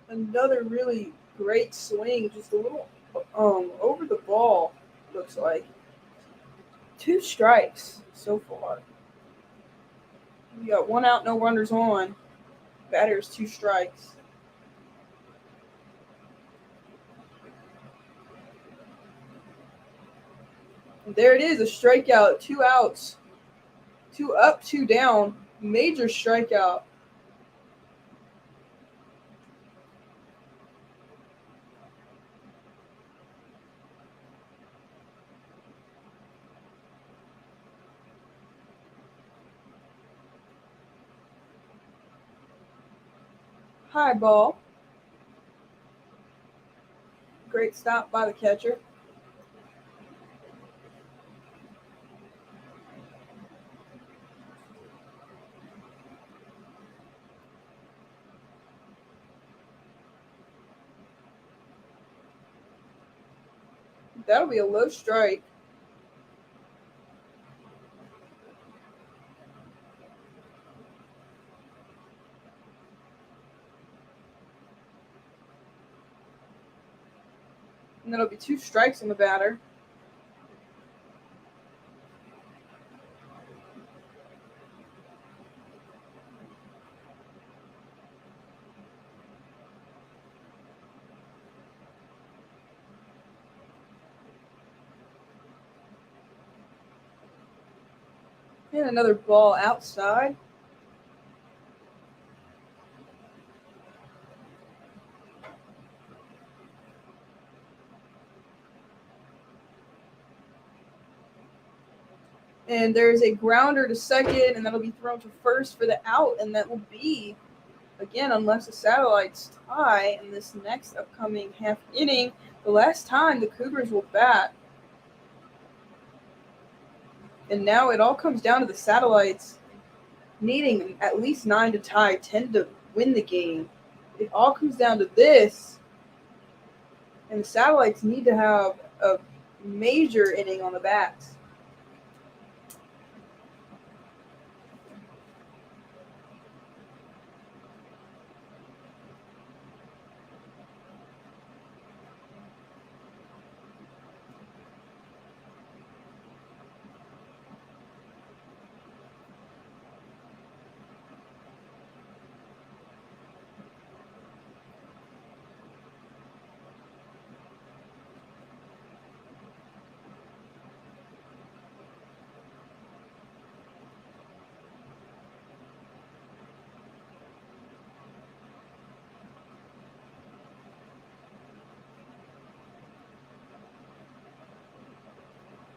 Another really great swing, just a little over the ball, looks like. 2 strikes so far. We got 1 out, no runners on. Batter's 2 strikes. And there it is, a strikeout, 2 outs. 2 up, 2 down. Major strikeout. High ball. Great stop by the catcher. That'll be a low strike. And that'll be 2 strikes on the batter. And another ball outside. And there's a grounder to second, and that'll be thrown to first for the out, and that will be, again, unless the Satellites tie in this next upcoming half inning, the last time the Cougars will bat. And now it all comes down to the Satellites needing at least 9 to tie, 10 to win the game. It all comes down to this, and the Satellites need to have a major inning on the bats.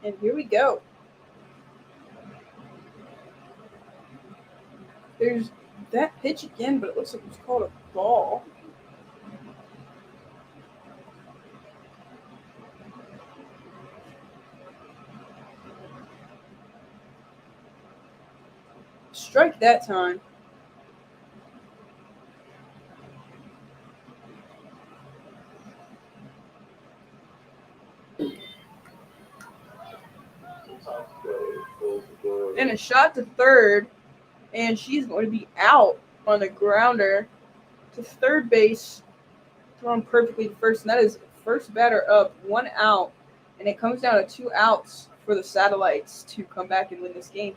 And here we go. There's that pitch again, but it looks like it was called a ball. Strike that time. And a shot to third, and she's going to be out on a grounder to third base, thrown perfectly to first, and that is first batter up, 1 out, and it comes down to 2 outs for the Satellites to come back and win this game.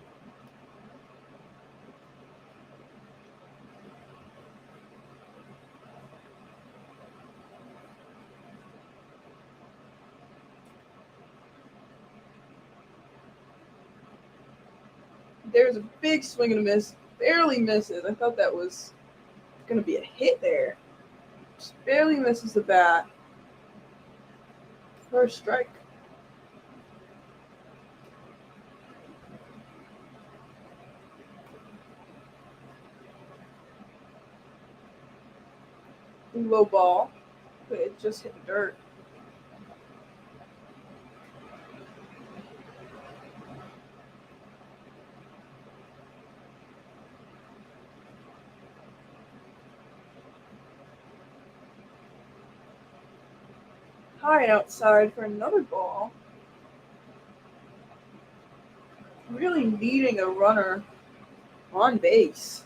There's a big swing and a miss. barely misses. I thought that was going to be a hit there. Just barely misses the bat. First strike. Low ball, but it just hit the dirt. High and outside for another ball. Really needing a runner on base.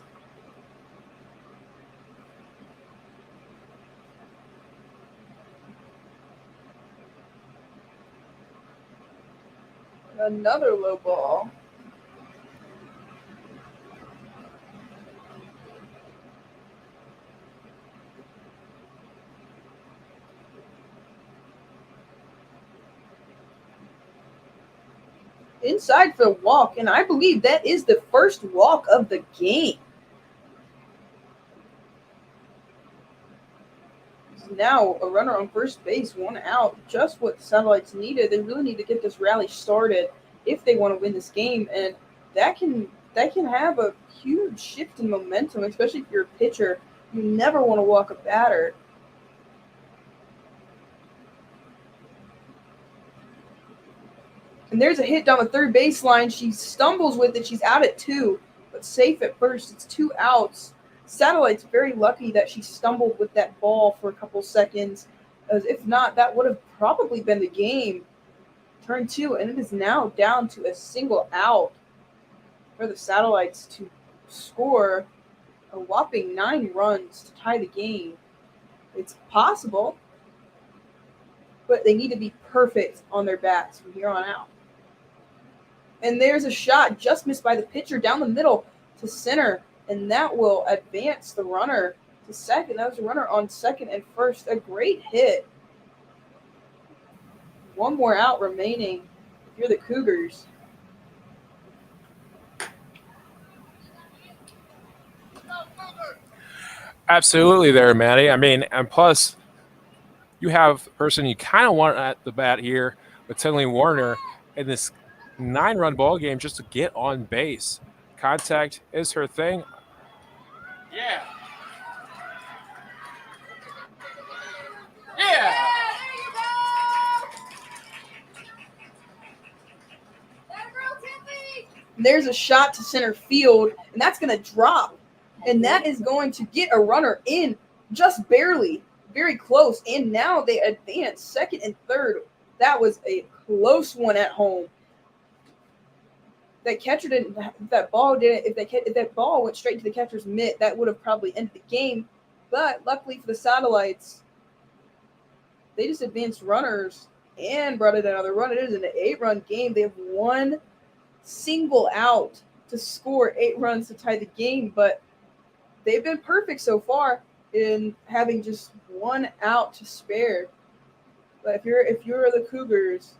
Another low ball. Inside for the walk, and I believe that is the first walk of the game. Now a runner on first base, 1 out, just what the Satellites needed. They really need to get this rally started if they want to win this game, and that can have a huge shift in momentum, especially if you're a pitcher. You never want to walk a batter. And there's a hit down the third baseline. She stumbles with it. She's out at 2, but safe at first. It's 2 outs. Satellite's very lucky that she stumbled with that ball for a couple seconds. As if not, that would have probably been the game. Turn 2, and it is now down to a single out for the Satellites to score a whopping 9 runs to tie the game. It's possible, but they need to be perfect on their bats from here on out. And there's a shot just missed by the pitcher down the middle to center, and that will advance the runner to second. That was a runner on second and first. A great hit. 1 more out remaining if you're the Cougars. Absolutely there, Maddie. I mean, and plus, you have the person you kind of want at the bat here with Tinley Warner in this 9-run ball game just to get on base. Contact is her thing. Yeah. Yeah. There's a shot to center field, and that's going to drop. And that is going to get a runner in just barely, very close. And now they advance second and third. That was a close one at home. That catcher didn't. That ball didn't. If that ball went straight to the catcher's mitt, that would have probably ended the game. But luckily for the Satellites, they just advanced runners and brought in another run. It is an 8-run game. They have 1 single out to score 8 runs to tie the game, but they've been perfect so far in having just 1 out to spare. But if you're the Cougars,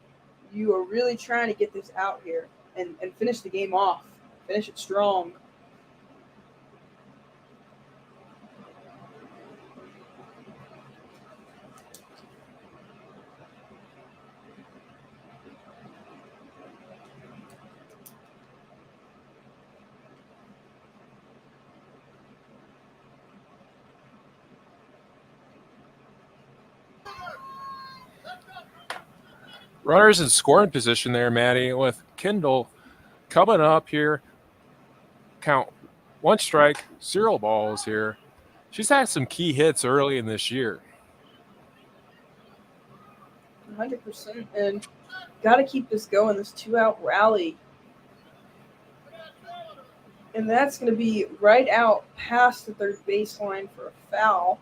you are really trying to get this out here and finish the game off, finish it strong. Runners in scoring position there, Maddie, with Kendall coming up here. Count 1 strike, 0 balls here. She's had some key hits early in this year. 100%. And got to keep this going, this 2-out rally. And that's going to be right out past the third baseline for a foul.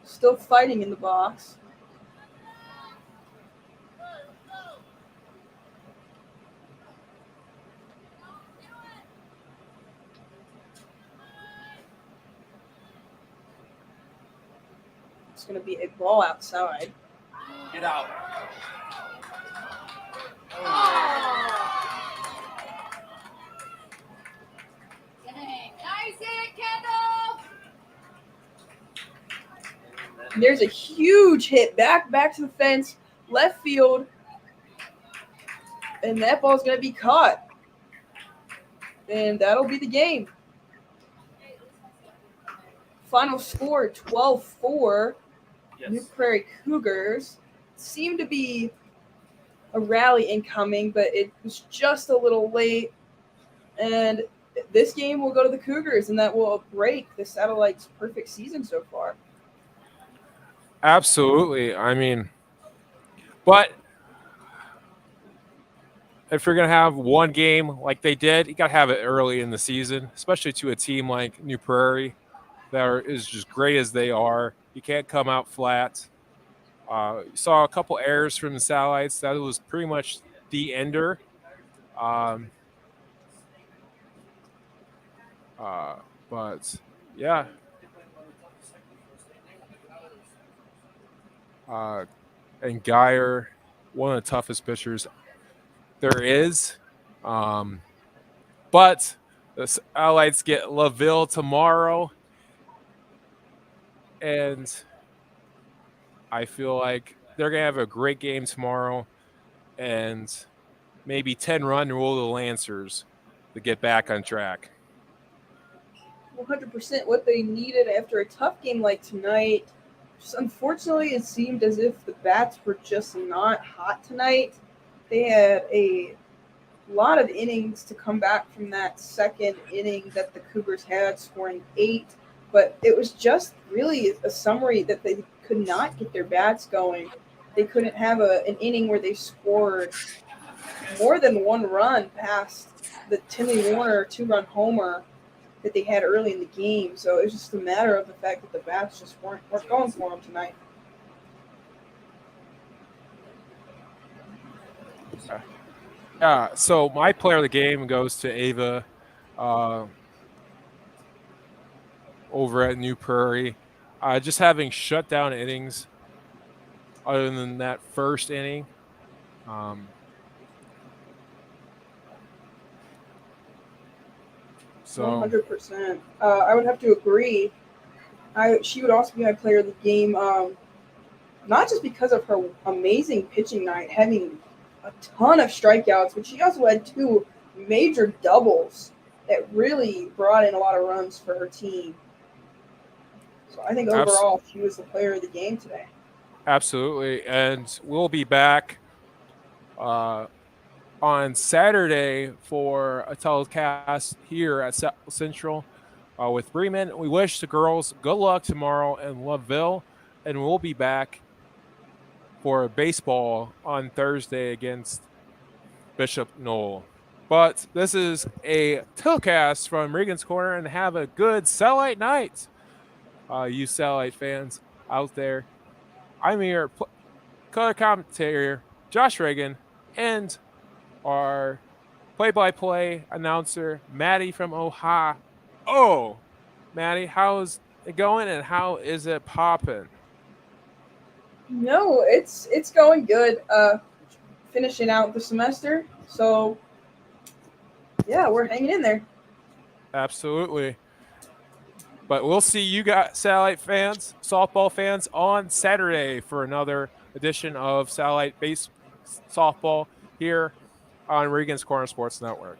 Still fighting in the box. It's going to be a ball outside. Get out. Dang, nice And there's a huge hit back to the fence, left field, and that ball's going to be caught. And that'll be the game. Final score 12-4. New Prairie Cougars. Seemed to be a rally incoming, but it was just a little late. And this game will go to the Cougars, and that will break the Satellites' perfect season so far. Absolutely. I mean, but if you're going to have one game like they did, you got to have it early in the season, especially to a team like New Prairie that is just great as they are. You can't come out flat. Saw a couple errors from the Satellites. That was pretty much the ender. But yeah. And Geyer, one of the toughest pitchers there is. But the Satellites get LaVille tomorrow. And I feel like they're going to have a great game tomorrow. And maybe 10-run rule the Lancers to get back on track. 100% what they needed after a tough game like tonight. Just unfortunately, it seemed as if the bats were just not hot tonight. They had a lot of innings to come back from that second inning that the Cougars had, scoring 8. But it was just really a summary that they could not get their bats going. They couldn't have an inning where they scored more than one run past the Timmy Warner 2-run homer that they had early in the game. So it was just a matter of the fact that the bats just weren't going for them tonight. So my player of the game goes to Ava over at New Prairie. Just having shutdown innings other than that first inning. So 100%. I would have to agree. She would also be my player of the game, not just because of her amazing pitching night, having a ton of strikeouts, but she also had 2 major doubles that really brought in a lot of runs for her team. So I think overall she was the player of the game today. Absolutely. And we'll be back on Saturday for a telecast here at South Central with Bremen. We wish the girls good luck tomorrow in Loveville, and we'll be back for baseball on Thursday against Bishop Knoll. But this is a telecast from Regan's Corner, and have a good Satellite night, you Satellite fans out there. I'm your color commentator, Josh Reagan, and our play-by-play announcer, Maddie from Ohio. Oh, Maddie, how's it going and how is it popping? No, it's going good. Finishing out the semester, so yeah, we're hanging in there. Absolutely. But we'll see you guys, Satellite fans, softball fans, on Saturday for another edition of Satellite Base Softball here on Regan's Corner Sports Network.